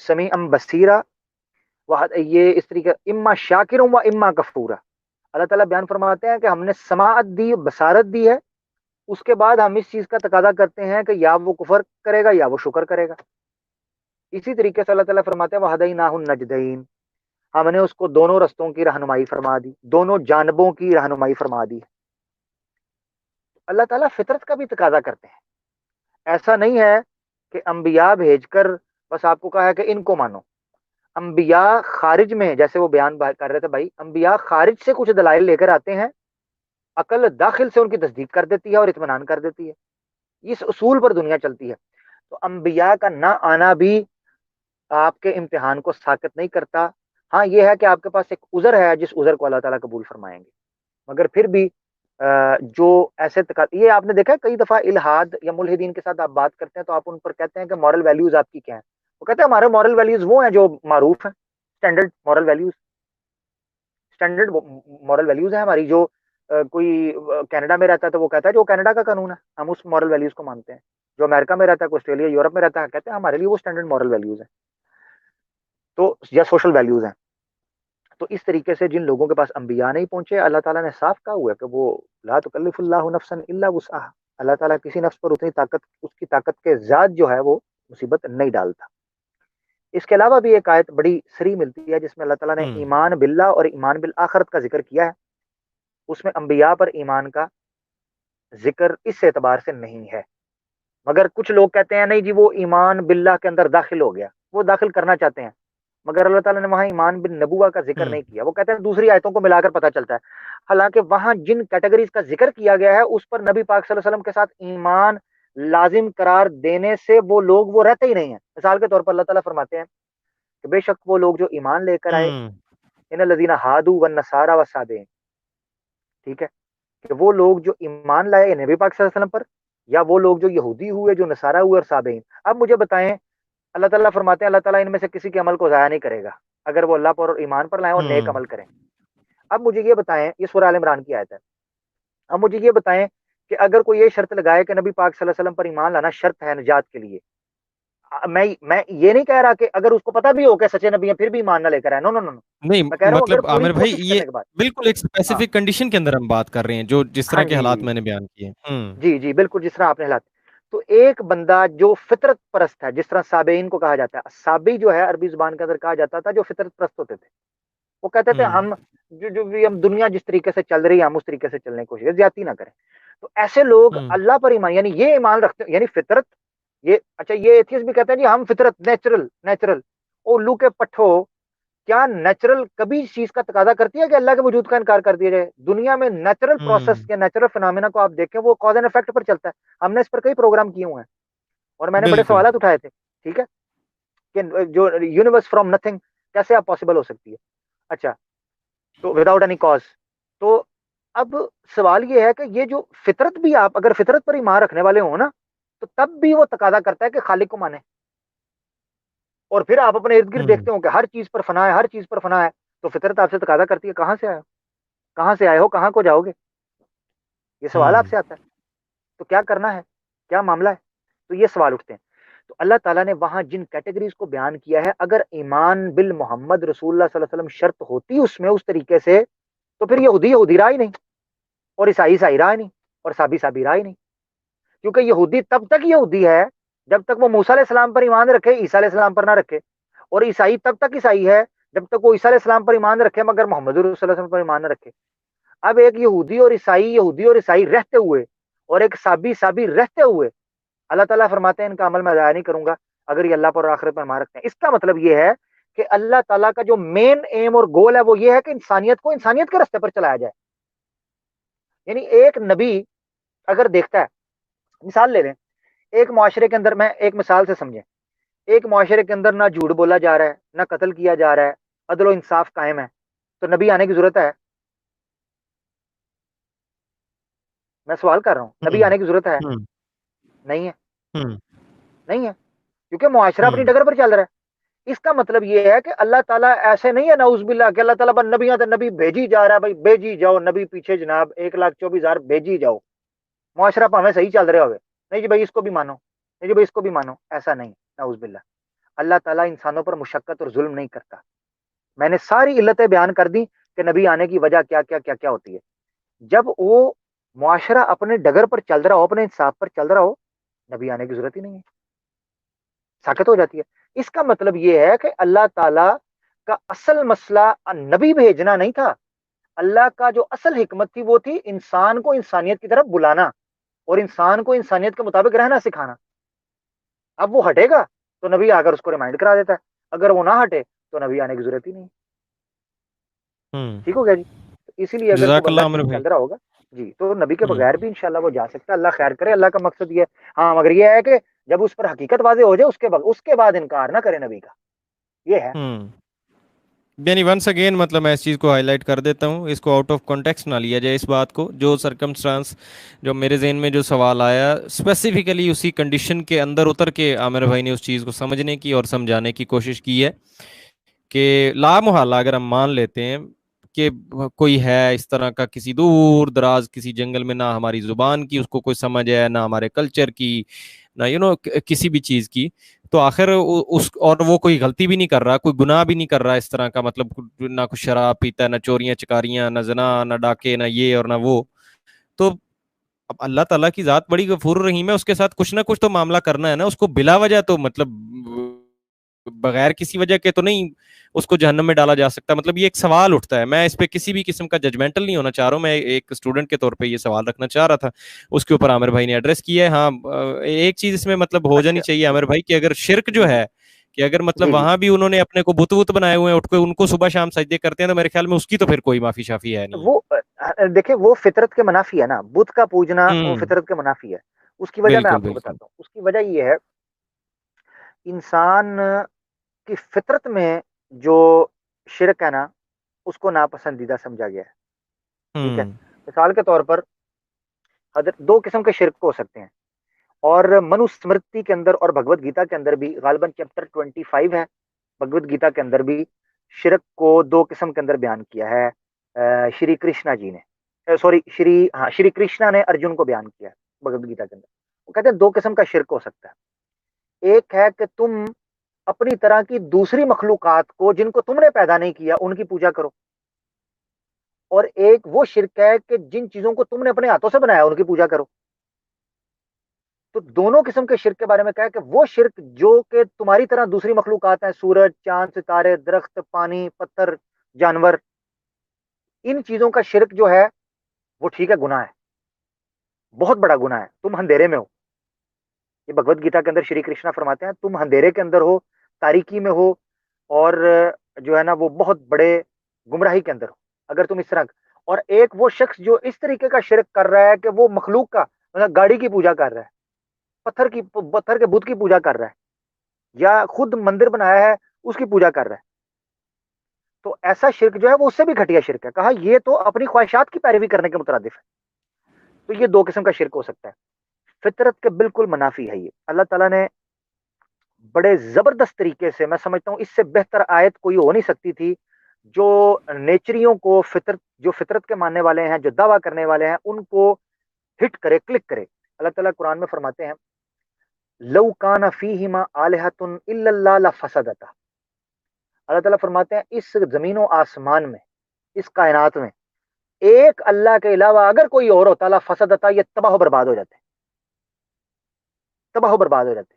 سمیعا بصیرا، یہ اس طریقے اما شاکر و اما کفورا، اللہ تعالیٰ بیان فرماتے ہیں کہ ہم نے سماعت دی، بصارت دی ہے، اس کے بعد ہم اس چیز کا تقاضا کرتے ہیں کہ یا وہ کفر کرے گا یا وہ شکر کرے گا۔ اسی طریقے سے اللہ تعالیٰ فرماتے ہیں وَهَدَيْنَاهُ النَّجْدَيْنِ، ہم نے اس کو دونوں رستوں کی رہنمائی فرما دی، دونوں جانبوں کی رہنمائی فرما دی۔ اللہ تعالیٰ فطرت کا بھی تقاضا کرتے ہیں، ایسا نہیں ہے کہ انبیاء بھیج کر بس آپ کو کہا ہے کہ ان کو مانو۔ انبیاء خارج میں، جیسے وہ بیان کر رہے تھے بھائی، انبیاء خارج سے کچھ دلائل لے کر آتے ہیں، عقل داخل سے ان کی تصدیق کر دیتی ہے اور اطمینان کر دیتی ہے، اس اصول پر دنیا چلتی ہے۔ تو انبیاء کا نہ آنا بھی آپ کے امتحان کو ساقط نہیں کرتا، ہاں یہ ہے کہ آپ کے پاس ایک عذر ہے جس عذر کو اللہ تعالیٰ قبول فرمائیں گے، مگر پھر بھی جو ایسے یہ آپ نے دیکھا ہے کئی دفعہ الہاد یا ملحدین کے ساتھ آپ بات کرتے ہیں تو آپ ان پر کہتے ہیں کہ مورل ویلیوز آپ کی کیا ہیں، وہ کہتے ہیں ہمارے مورل ویلیوز وہ ہیں جو معروف ہیں، standard moral values, standard moral values ہیں ہماری، جو کوئی کینیڈا میں رہتا ہے تو وہ کہتا ہے جو کینیڈا کا قانون ہے ہم اس مورل ویلیوز کو مانتے ہیں، جو امریکہ میں رہتا ہے، کوئی آسٹریلیا یورپ میں رہتا ہے، کہتے ہیں ہمارے لیے وہ اسٹینڈرڈ مورل ویلیوز ہیں تو یا سوشل ویلیوز ہیں۔ تو اس طریقے سے جن لوگوں کے پاس انبیاء نہیں پہنچے، اللہ تعالیٰ نے صاف کہا ہوا ہے کہ وہ لا تکلف اللہ نفسا الا وسعها، اللہ تعالیٰ کسی نفس پر اتنی طاقت، اس کی طاقت کے زیادہ جو ہے وہ مصیبت نہیں ڈالتا۔ اس کے علاوہ بھی ایک آیت بڑی سری ملتی ہے جس میں اللہ تعالیٰ نے ایمان باللہ اور ایمان بالآخرت کا ذکر کیا ہے، اس میں انبیاء پر ایمان کا ذکر اس اعتبار سے نہیں ہے، مگر کچھ لوگ کہتے ہیں نہیں جی وہ ایمان باللہ کے اندر داخل ہو گیا، وہ داخل کرنا چاہتے ہیں، مگر اللہ تعالیٰ نے وہاں ایمان بالنبوہ کا ذکر نہیں کیا، وہ کہتے ہیں دوسری آیتوں کو ملا کر پتہ چلتا ہے، حالانکہ وہاں جن کیٹیگریز کا ذکر کیا گیا ہے اس پر نبی پاک صلی اللہ علیہ وسلم کے ساتھ ایمان لازم قرار دینے سے وہ لوگ وہ رہتے ہی نہیں ہیں۔ مثال کے طور پر اللہ تعالیٰ فرماتے ہیں کہ بے شک وہ لوگ جو ایمان لے کر آئے، ان الذین ہادوا والنصارى والصابئین، ٹھیک ہے، کہ وہ لوگ جو ایمان لائے نبی پاک صلی اللہ علیہ وسلم پر، یا وہ لوگ جو یہودی ہوئے، جو نصارہ ہوئے اور صابئین۔ اب مجھے بتائیں، اللہ تعالیٰ فرماتے ہیں اللہ تعالیٰ ان میں سے کسی کے عمل کو ضائع نہیں کرے گا اگر وہ اللہ پر اور ایمان پر لائیں اور نیک عمل کریں۔ اب مجھے یہ بتائیں، یہ سورہ آل عمران کی آیت ہے، اب مجھے یہ بتائیں کہ اگر کوئی یہ شرط لگائے کہ نبی پاک صلی اللہ علیہ وسلم پر ایمان لانا شرط ہے نجات کے لیے، میں یہ نہیں کہہ رہا کہ اگر اس کو پتہ بھی ہو کہ سچے نبی ہیں پھر بھی ایمان نہ لے کر آئے، نو نو نو، نہیں میں کہہ رہا ہوں اگر مطلب پوری عامر بھائی کوشش یہ کرنے کے بعد، بالکل ایک ہاں اسپیسیفک کنڈیشن کے اندر ہم بات کر رہے ہیں، جو جس طرح ہاں کے جی حالات میں نے بیان کیے۔ جی جی بالکل، جس طرح آپ نے حالات، تو ایک بندہ جو فطرت پرست ہے، جس طرح صابئین کو کہا جاتا ہے، صابی جو ہے عربی زبان کے اندر کہا جاتا تھا جو فطرت پرست ہوتے تھے، وہ کہتے تھے ہم جو بھی ہم دنیا جس طریقے سے چل رہی ہے ہم اس طریقے سے چلنے کی کوشش کریں، زیادتی نہ کریں۔ تو ایسے لوگ اللہ پر ایمان، یعنی یہ ایمان رکھتے ہیں، یعنی فطرت، یہ اچھا یہ ایتھیسٹ بھی کہتے ہیں جی ہم فطرت نیچرل الو کے پٹھو، کیا نیچرل کبھی اس چیز کا تقاضا کرتی ہے کہ اللہ کے وجود کا انکار کر دیا جائے؟ دنیا میں نیچرل پروسیس یا نیچرل فینومینا کو آپ دیکھیں وہ کاز اینڈ افیکٹ پر چلتا ہے، ہم نے اس پر کئی پروگرام کیے ہوئے ہیں اور میں نے بڑے بالکل سوالات اٹھائے تھے، ٹھیک ہے، کہ جو یونیورس فرام نتھنگ کیسے آپ پاسبل ہو سکتی ہے، اچھا تو وداؤٹ اینی کاز۔ تو اب سوال یہ ہے کہ یہ جو فطرت بھی، آپ اگر فطرت پر ایمان رکھنے والے ہوں نا تو تب بھی وہ تقاضا کرتا ہے کہ خالق کو مانے، اور پھر آپ اپنے ارد گرد دیکھتے ہو کہ ہر چیز پر فنا ہے، ہر چیز پر فنا ہے، تو فطرت آپ سے تقاضا کرتی ہے کہاں سے آئے ہو، کہاں سے آئے ہو، کہاں کو جاؤ گے، یہ سوال آپ سے آتا ہے، تو کیا کرنا ہے، کیا معاملہ ہے، تو یہ سوال اٹھتے ہیں۔ تو اللہ تعالیٰ نے وہاں جن کیٹیگریز کو بیان کیا ہے، اگر ایمان بالمحمد رسول اللہ صلی اللہ علیہ وسلم شرط ہوتی اس میں اس طریقے سے، تو پھر یہودی رہا ہی نہیں، اور عیسائی رہا ہی نہیں، اور صابی رہا ہی نہیں، کیونکہ یہودی تب تک یہودی ہے جب تک وہ موسیٰ علیہ السلام پر ایمان رکھے، عیسیٰ علیہ السلام پر نہ رکھے، اور عیسائی تب تک عیسائی ہے جب تک وہ عیسیٰ علیہ السلام پر ایمان رکھے مگر محمد رسول اللہ صلی اللہ علیہ وسلم پر ایمان نہ رکھے۔ اب ایک یہودی اور عیسائی رہتے ہوئے اور ایک صابی رہتے ہوئے اللہ تعالیٰ فرماتے ہیں ان کا عمل میں ضائع نہیں کروں گا اگر یہ اللہ پر اور آخرت پر ایمان رکھتے ہیں۔ اس کا مطلب یہ ہے کہ اللہ تعالیٰ کا جو مین ایم اور گول ہے وہ یہ ہے کہ انسانیت کو انسانیت کے راستے پر چلایا جائے، یعنی ایک نبی اگر دیکھتا ہے، مثال لے لیں، ایک معاشرے کے اندر، میں ایک مثال سے سمجھیں، ایک معاشرے کے اندر نہ جھوٹ بولا جا رہا ہے، نہ قتل کیا جا رہا ہے، عدل و انصاف قائم ہے، تو نبی آنے کی ضرورت ہے؟ میں سوال کر رہا ہوں، نبی آنے کی ضرورت ہے؟ نہیں ہے، نہیں ہے، کیونکہ معاشرہ اپنی ڈگر پر چل رہا ہے۔ اس کا مطلب یہ ہے کہ اللہ تعالیٰ ایسے نہیں ہے نعوذ باللہ کہ اللہ تعالیٰ بس نبیوں تے نبی بھیجی جا رہا ہے، بھائی بھیجی جاؤ نبی پیچھے جناب 1,24,000 بھیجی جاؤ، معاشرہ پاویں صحیح چل رہے ہوئے، نہیں جی بھائی اس کو بھی مانو، نہیں جی بھائی اس کو بھی مانو، ایسا نہیں، نعوذ باللہ۔ اللہ تعالیٰ انسانوں پر مشقت اور ظلم نہیں کرتا۔ میں نے ساری علتیں بیان کر دی کہ نبی آنے کی وجہ کیا کیا کیا کیا ہوتی ہے۔ جب وہ معاشرہ اپنے ڈگر پر چل رہا ہو، اپنے انصاف پر چل رہا ہو، نبی آنے کی ضرورت ہی نہیں ہے، ساکت ہو جاتی ہے۔ اس کا مطلب یہ ہے کہ اللہ تعالیٰ کا اصل مسئلہ نبی بھیجنا نہیں تھا، اللہ کا جو اصل حکمت تھی وہ تھی انسان کو انسانیت کی طرف بلانا اور انسان کو انسانیت کے مطابق رہنا سکھانا۔ اب وہ ہٹے گا تو نبی آ کر اس کو ریمائنڈ کرا دیتا ہے، اگر وہ نہ ہٹے تو نبی آنے کی ضرورت ہی نہیں۔ ٹھیک ہو گیا جی؟ اسی لیے اگر کوئی جزاک اللہ بندہ عامر ٹھیک بھائی۔ چل رہا ہوگا جی تو نبی کے بغیر بھی انشاءاللہ وہ جا سکتا ہے، اللہ خیر کرے، اللہ کا مقصد یہ ہے۔ ہاں مگر یہ ہے کہ جب اس پر حقیقت واضح ہو جائے اس کے بعد انکار نہ کرے نبی کا، یہ ہے۔ یعنی ونس اگین مطلب میں اس چیز کو ہائی لائٹ کر دیتا ہوں، اس کو آؤٹ آف کانٹیکسٹ نہ لیا جائے، اس بات کو جو سرکمسٹانس جو میرے ذہن میں جو سوال آیا اسپیسیفکلی اسی کنڈیشن کے اندر اتر کے عامر بھائی نے اس چیز کو سمجھنے کی اور سمجھانے کی کوشش کی ہے کہ لا محالہ اگر ہم مان لیتے ہیں کہ کوئی ہے اس طرح کا کسی دور دراز کسی جنگل میں، نہ ہماری زبان کی اس کو کوئی سمجھ ہے، نہ ہمارے کلچر کی، نہ کسی بھی چیز کی، تو آخر اس اور وہ کوئی غلطی بھی نہیں کر رہا، کوئی گناہ بھی نہیں کر رہا اس طرح کا، مطلب نہ کچھ شراب پیتا ہے، نہ چوریاں چکاریاں، نہ زنا، نہ ڈاکے، نہ یہ اور نہ وہ، تو اب اللہ تعالیٰ کی ذات بڑی غفور رحیم ہے، اس کے ساتھ کچھ نہ کچھ تو معاملہ کرنا ہے نا، اس کو بلا وجہ تو مطلب بغیر کسی وجہ کے تو نہیں اس کو جہنم میں ڈالا جا سکتا۔ مطلب یہ ایک سوال اٹھتا ہے، میں اس پہ کسی بھی قسم کا ججمنٹل نہیں ہونا چاہ رہا ہوں، میں ایک اسٹوڈنٹ کے طور پہ یہ سوال رکھنا چاہ رہا تھا، اس کے اوپر عامر بھائی نے ایڈریس کیا ہے۔ ہاں ایک چیز اس میں مطلب ہو جانی اچھا چاہیے عامر بھائی کہ اگر شرک جی جو جی ہے کہ اگر مطلب جی جی وہاں بھی انہوں نے اپنے کو بت وت بنائے ہوئے ہیں، اٹھ کے ان کو صبح شام سجدے کرتے ہیں، تو میرے خیال میں اس کی تو پھر کوئی معافی شافی ہے نہیں وہ دیکھیں وہ فطرت کے منافی ہے نا، بت کا پوجنا ہے۔ وہ فطرت کے منافی ہے۔ اس کی وجہ میں بالکل آپ کو بالکل۔ بتاتا ہوں، اس کی وجہ یہ ہے انسان کی فطرت میں جو شرک ہے نا اس کو ناپسندیدہ سمجھا گیا ہے، ٹھیک ہے۔ مثال کے طور پر دو قسم کے شرک ہو سکتے ہیں، اور منو سمرتی کے اندر اور بھگوت گیتا کے اندر بھی غالباً چیپٹر 25 ہے بھگوت گیتا کے اندر بھی شرک کو دو قسم کے اندر بیان کیا ہے شری کرشنا جی نے، شری کرشنا نے ارجن کو بیان کیا ہے بھگوت گیتا کے اندر۔ وہ کہتے ہیں دو قسم کا شرک ہو سکتا ہے، ایک ہے کہ تم اپنی طرح کی دوسری مخلوقات کو جن کو تم نے پیدا نہیں کیا ان کی پوجا کرو، اور ایک وہ شرک ہے کہ جن چیزوں کو تم نے اپنے ہاتھوں سے بنایا ان کی پوجا کرو۔ تو دونوں قسم کے شرک کے بارے میں کہا ہے کہ وہ شرک جو کہ تمہاری طرح دوسری مخلوقات ہیں، سورج، چاند، ستارے، درخت، پانی، پتھر، جانور، ان چیزوں کا شرک جو ہے وہ ٹھیک ہے، گناہ ہے، بہت بڑا گناہ ہے، تم اندھیرے میں ہو۔ یہ بھگوت گیتا کے اندر شری کرشنا فرماتے ہیں تم اندھیرے کے اندر ہو، تاریکی میں ہو، اور جو ہے نا وہ بہت بڑے گمراہی کے اندر ہو اگر تم اس طرح۔ اور ایک وہ شخص جو اس طریقے کا شرک کر رہا ہے کہ وہ مخلوق کا مطلب گاڑی کی پوجا کر رہا ہے، پتھر کے بت کی پوجا کر رہا ہے، یا خود مندر بنایا ہے اس کی پوجا کر رہا ہے، تو ایسا شرک جو ہے وہ اس سے بھی گھٹیا شرک ہے۔ کہا یہ تو اپنی خواہشات کی پیروی کرنے کے مترادف ہے۔ تو یہ دو قسم کا شرک ہو سکتا ہے، فطرت کے بالکل منافی ہے یہ۔ اللہ تعالیٰ نے بڑے زبردست طریقے سے، میں سمجھتا ہوں اس سے بہتر آیت کوئی ہو نہیں سکتی تھی، جو نیچریوں کو جو فطرت کے ماننے والے ہیں، جو دعویٰ کرنے والے ہیں، ان کو ہٹ کرے، کلک کرے۔ اللہ تعالیٰ قرآن میں فرماتے ہیں لو کان فیہما آلہۃ الا اللہ لفسدتا۔ اللہ تعالیٰ فرماتے ہیں اس زمین و آسمان میں، اس کائنات میں ایک اللہ کے علاوہ اگر کوئی اور ہوتا لفسدتا، یہ تباہ و برباد ہو جاتے، تباہ و برباد ہو جاتے۔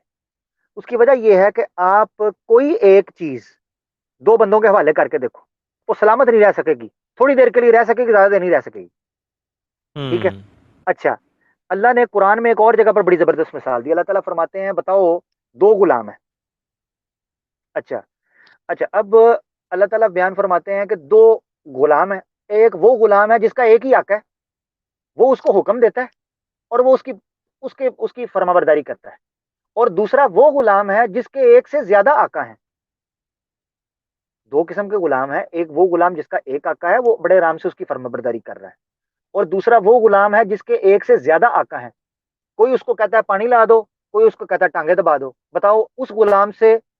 اس کی وجہ یہ ہے کہ آپ کوئی ایک چیز دو بندوں کے حوالے کر کے دیکھو، وہ سلامت نہیں رہ سکے گی، تھوڑی دیر کے لیے رہ سکے گی، زیادہ دیر نہیں رہ سکے گی، ٹھیک ہے۔ اچھا اللہ نے قرآن میں ایک اور جگہ پر بڑی زبردست مثال دی، اللہ تعالیٰ فرماتے ہیں بتاؤ دو غلام ہیں، اچھا اب اللہ تعالیٰ بیان فرماتے ہیں کہ دو غلام ہیں، ایک وہ غلام ہے جس کا ایک ہی حق ہے، وہ اس کو حکم دیتا ہے اور وہ اس کی فرما برداری کرتا ہے، اور دوسرا وہ غلام ہے جس کے ایک سے زیادہ آقا ہیں۔ دو قسم کے غلام ہیں، ایک وہ غلام جس کا ایک آقا ہے، وہ بڑے آرام سے اس کی فرما برداری کر رہا ہے، اور دوسرا وہ غلام ہے جس کے ایک سے زیادہ آقا ہیں، کوئی اس کو کہتا ہے پانی لا دو، کوئی اس کو کہتا ہے ٹانگیں دبا دو۔ بتاؤ اس غلام سے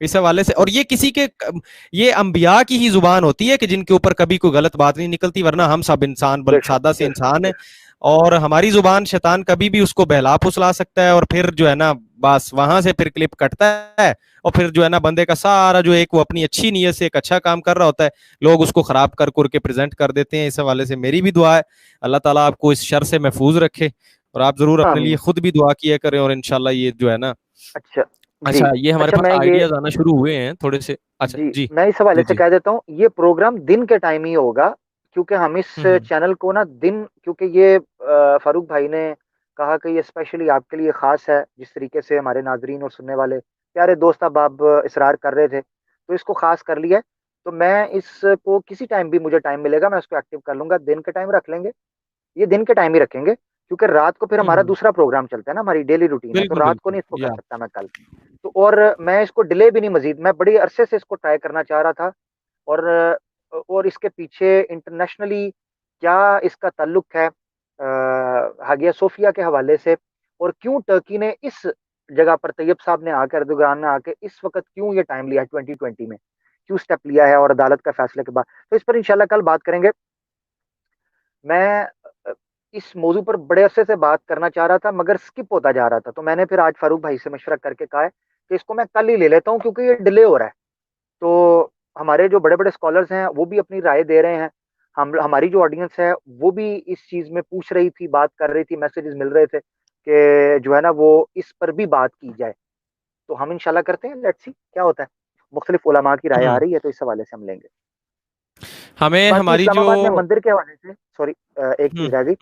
اس حوالے سے. اور یہ کسی کے یہ انبیاء کی ہی زبان ہوتی ہے کہ جن کے اوپر کبھی کوئی غلط بات نہیں نکلتی, ورنہ ہم سب انسان سادہ سے انسان ہیں, اور ہماری زبان شیطان کبھی بھی اس کو بہلا پھسلا سکتا ہے, اور پھر جو ہے نا بس وہاں سے پھر کلپ کٹتا ہے, اور پھر جو ہے نا بندے کا سارا جو ایک وہ اپنی اچھی نیت سے ایک اچھا کام کر رہا ہوتا ہے, لوگ اس کو خراب کر کے پریزنٹ کر دیتے ہیں. اس حوالے سے میری بھی دعا ہے, اللہ تعالیٰ آپ کو اس شر سے محفوظ رکھے, اور آپ ضرور اپنے لیے خود بھی دعا کیا کریں, اور انشاءاللہ یہ جو ہے نا. اچھا یہ ہمارے پاس آئیڈیاز آنا شروع ہوئے ہیں تھوڑے سے. اچھا جی میں اس حوالے سے کہہ دیتا ہوں, یہ پروگرام دن کے ٹائم ہی ہوگا, کیونکہ ہم اس چینل کو نا دن, کیونکہ یہ فاروق بھائی نے کہا کہ یہ اسپیشلی آپ کے لیے خاص ہے, جس طریقے سے ہمارے ناظرین اور سننے والے پیارے دوست احباب اصرار کر رہے تھے, تو اس کو خاص کر لیا. تو میں اس کو کسی ٹائم بھی مجھے ٹائم ملے گا میں اس کو ایکٹیو کر لوں گا. دن کے ٹائم رکھ لیں گے, یہ دن کے ٹائم ہی رکھیں گے, کیونکہ رات کو پھر ہمارا دوسرا پروگرام چلتا ہے نا, ہماری ڈیلی روٹین ہے, تو رات کو نہیں اس کو کر سکتا میں کل. تو اور میں اس کو ڈیلے بھی نہیں, مزید میں بڑی عرصے سے اس کو ٹرائی کرنا چاہ رہا تھا, اور اس کے پیچھے انٹرنیشنلی کیا اس کا تعلق ہے ہاگیا صوفیہ کے حوالے سے, اور کیوں ٹرکی نے اس جگہ پر طیب صاحب نے آ کے, اردوغان نے آ کے اس وقت کیوں یہ ٹائم لیا ہے 2020 میں, کیوں سٹیپ لیا ہے, اور عدالت کا فیصلے کے بعد, تو اس پر انشاءاللہ کل بات کریں گے. میں اس موضوع پر بڑے عرصے سے بات کرنا چاہ رہا تھا مگر سکپ ہوتا جا رہا تھا, تو میں نے پھر آج فاروق بھائی سے مشورہ کر کے کہا ہے کہ اس کو میں کل ہی لے لیتا ہوں, کیونکہ یہ ڈیلے ہو رہا ہے. تو ہمارے جو بڑے بڑے اسکالرز ہیں وہ بھی اپنی رائے دے رہے ہیں, ہماری جو آڈینس ہے وہ بھی اس چیز میں پوچھ رہی تھی, بات کر رہی تھی, میسیجز مل رہے تھے کہ جو ہے نا وہ اس پر بھی بات کی جائے. تو ہم انشاءاللہ کرتے ہیں, لیٹس سی کیا ہوتا ہے. مختلف علماء کی رائے آ رہی ہے, تو اس حوالے سے ہم لیں گے. ہمیں باقی ہماری اسلام جو آباد میں مندر کے حوالے سے سوری ایک چیز رہ گئی,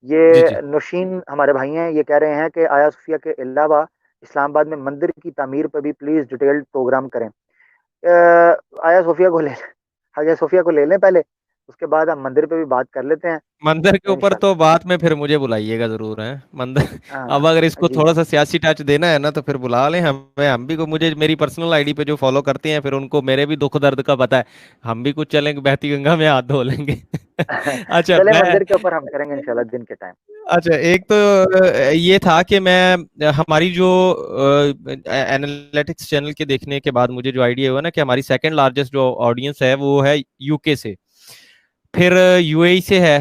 یہ نوشین ہمارے بھائی ہیں, یہ کہہ رہے ہیں کہ آیا صوفیہ کے علاوہ اسلام آباد میں مندر کی تعمیر پہ بھی پلیز ڈیٹیلڈ پروگرام کریں. آیا صوفیہ کو آیا صوفیہ کو لے لیں پہلے, اس کے بعد ہم مندر پہ بھی بات کر لیتے ہیں. مندر کے اوپر تو بعد میں پھر مجھے بلائیے گا ضرور ہے مندر. اب اگر اس کو جی تھوڑا سا سیاسی ٹچ دینا ہے نا تو پھر بلا لیں ہمیں, ہم بھی کو مجھے میری پرسنل آئی ڈی پہ جو فالو کرتے ہیں پھر ان کو میرے بھی دکھ درد کا پتہ ہے, ہم بھی کچھ چلیں گے بہتی گنگا میں ہاتھ دھو لیں گے. اچھا چلے میں مندر کے اوپر ہم کریں گے انشاءاللہ دن کے ٹائم. اچھا ایک تو یہ تھا کہ میں ہماری جو اینالیٹکس چینل کے دیکھنے کے بعد مجھے جو آئیڈیا ہوا نا کہ ہماری سیکنڈ لارجسٹ جو آڈینس ہے وہ ہے یو کے سے, پھر یو اے ای سے ہے,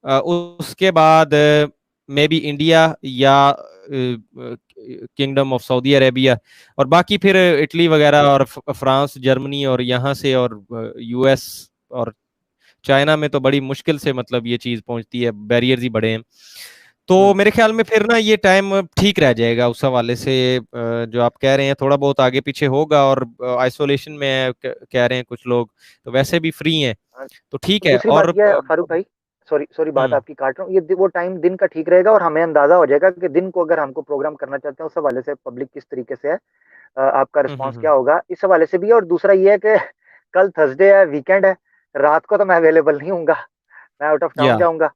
اس کے بعد مے بی انڈیا یا کنگڈم آف سعودی عربیہ, اور باقی پھر اٹلی وغیرہ اور فرانس جرمنی اور یہاں سے, اور یو ایس اور چائنا میں تو بڑی مشکل سے مطلب یہ چیز پہنچتی ہے, بیریئرز ہی بڑے ہیں. تو میرے خیال میں پھر نا یہ ٹائم ٹھیک رہ جائے گا اس حوالے سے. جو آپ کہہ رہے ہیں تھوڑا بہت آگے پیچھے ہوگا, اور آئسولیشن میں کہہ رہے ہیں کچھ لوگ, تو ویسے بھی فری ہیں تو ٹھیک ہے. دوسری اور بات یہ ہے فاروق بھائی, سوری بات آپ کی کاٹ رہا ہوں, یہ وہ ٹائم دن کا ٹھیک رہے گا, اور ہمیں اندازہ ہو جائے گا کہ دن کو اگر ہم کو پروگرام کرنا چاہتے ہیں اس حوالے سے پبلک کس طریقے سے ہے, آپ کا رسپانس کیا ہوگا اس حوالے سے بھی. اور دوسرا یہ ہے کہ کل تھرسڈے ہے, ویکینڈ ہے, رات کو تو میں اویلیبل نہیں ہوں گا, میں آؤٹ آف ٹاؤن جاؤں گا.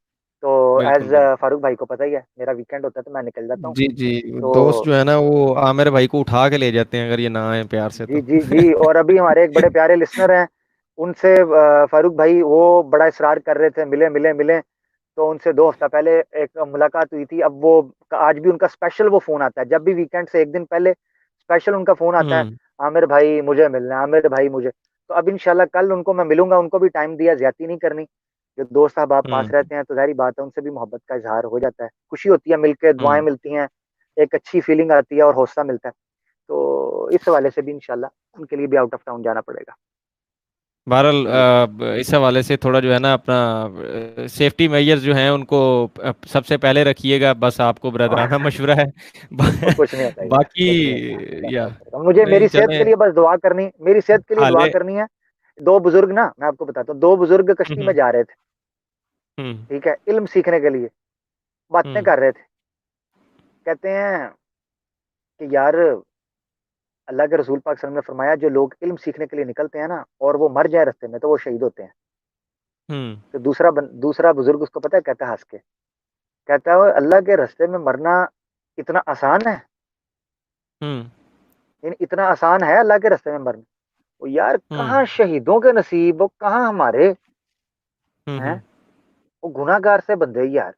تو ایز فاروق بھائی کو پتہ ہی ہے میرا ویکینڈ ہوتا ہے تو میں نکل جاتا ہوں. جی جی تو دوست جو ہے نا وہ عامر بھائی کو اٹھا کے لے جاتے ہیں اگر یہ نہ آئے پیار سے تو. جی جی جی, اور ابھی ہمارے ایک بڑے پیارے لسنر ہیں, ان سے فاروق بھائی وہ بڑا اصرار کر رہے تھے ملیں, تو ان سے 2 ہفتہ پہلے ایک ملاقات ہوئی تھی. اب وہ آج بھی ان کا اسپیشل وہ فون آتا ہے, جب بھی ویکینڈ سے ایک دن پہلے اسپیشل ان کا فون آتا ہے, عامر بھائی مجھے ملنا ہے, عامر بھائی مجھے. تو اب انشاءاللہ کل ان کو میں ملوں گا, ان کو بھی ٹائم دیا, زیادتی نہیں کرنی. جو دوست صاحب آپ پاس رہتے ہیں تو ظاہری بات ہے ان سے بھی محبت کا اظہار ہو جاتا ہے, خوشی ہوتی ہے, مل کے دعائیں ملتی ہیں, ایک اچھی فیلنگ آتی ہے اور حوصلہ ملتا ہے. تو اس حوالے سے بھی انشاءاللہ ان کے لیے بھی آؤٹ آف ٹاؤن جانا پڑے گا. بہرحال اس حوالے سے تھوڑا جو ہے نا اپنا سیفٹی میجرز جو ہیں ان کو سب سے پہلے رکھیے گا, بس آپ کو برادرانہ مشورہ ہے. کچھ نہیں ہوتا باقی کچھ نہیں ہوتا, یا مجھے نہیں میری صحت چلیں کے لیے بس دعا کرنی, میری صحت کے لیے دعا حالے. کرنی ہے. 2 بزرگ نا, میں آپ کو بتاتا ہوں, 2 بزرگ کشتی میں جا رہے تھے, ٹھیک ہے, علم سیکھنے کے لیے باتیں کر رہے تھے. کہتے ہیں کہ یار اللہ کے رسول پاک صلی اللہ علیہ وسلم نے فرمایا جو لوگ علم سیکھنے کے لیے نکلتے ہیں نا اور وہ مر جائے رستے میں تو وہ شہید ہوتے ہیں. تو دوسرا بزرگ اس کو پتہ ہے کہتا ہے ہنس کے, کہتا ہے اللہ کے رستے میں مرنا اتنا آسان ہے, یعنی اتنا آسان ہے اللہ کے رستے میں مرنا. وہ یار کہاں شہیدوں کے نصیب, وہ کہاں ہمارے ہیں, وہ گناہ گار سے بندے یار.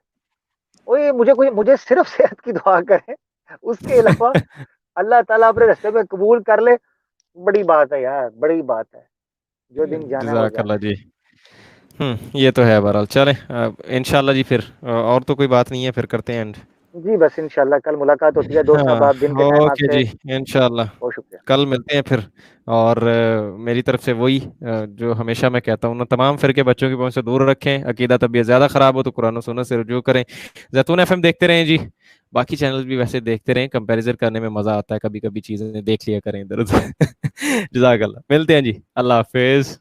مجھے صرف صحت کی دعا کریں, اس کے علاوہ اللہ تعالیٰ اپنے رستے میں قبول کر لے. بڑی بات ہے یار، بڑی بات ہے، جو دن جانا ہے وہ جزاک جانا اللہ ہے۔ جی۔ یہ تو ہے بہرحال، چلیں انشاءاللہ جی، پھر اور تو کوئی بات نہیں ہے، پھر کرتے ہیں اینڈ۔ جی بس انشاءاللہ کل ملاقات ہوتی ہے دوست ہاں احباب، دن کے ٹائم آپ اوکے سے جی، انشاءاللہ بہت شکریہ۔ کل ملتے ہیں پھر۔ اور میری طرف سے وہی جو ہمیشہ میں کہتا ہوں نا، تمام فرقے بچوں کی پہنچ سے دور رکھیں، عقیدہ طبیعت زیادہ خراب ہو تو قرآن و سنت سے رجوع کریں، زیتون ایف ایم دیکھتے رہیں جی، باقی چینل بھی ویسے دیکھتے رہیں، کمپیریزن کرنے میں مزہ آتا ہے، کبھی کبھی چیزیں دیکھ لیا کریں ادھر ادھر۔ جزاک اللہ، ملتے ہیں جی، اللہ حافظ۔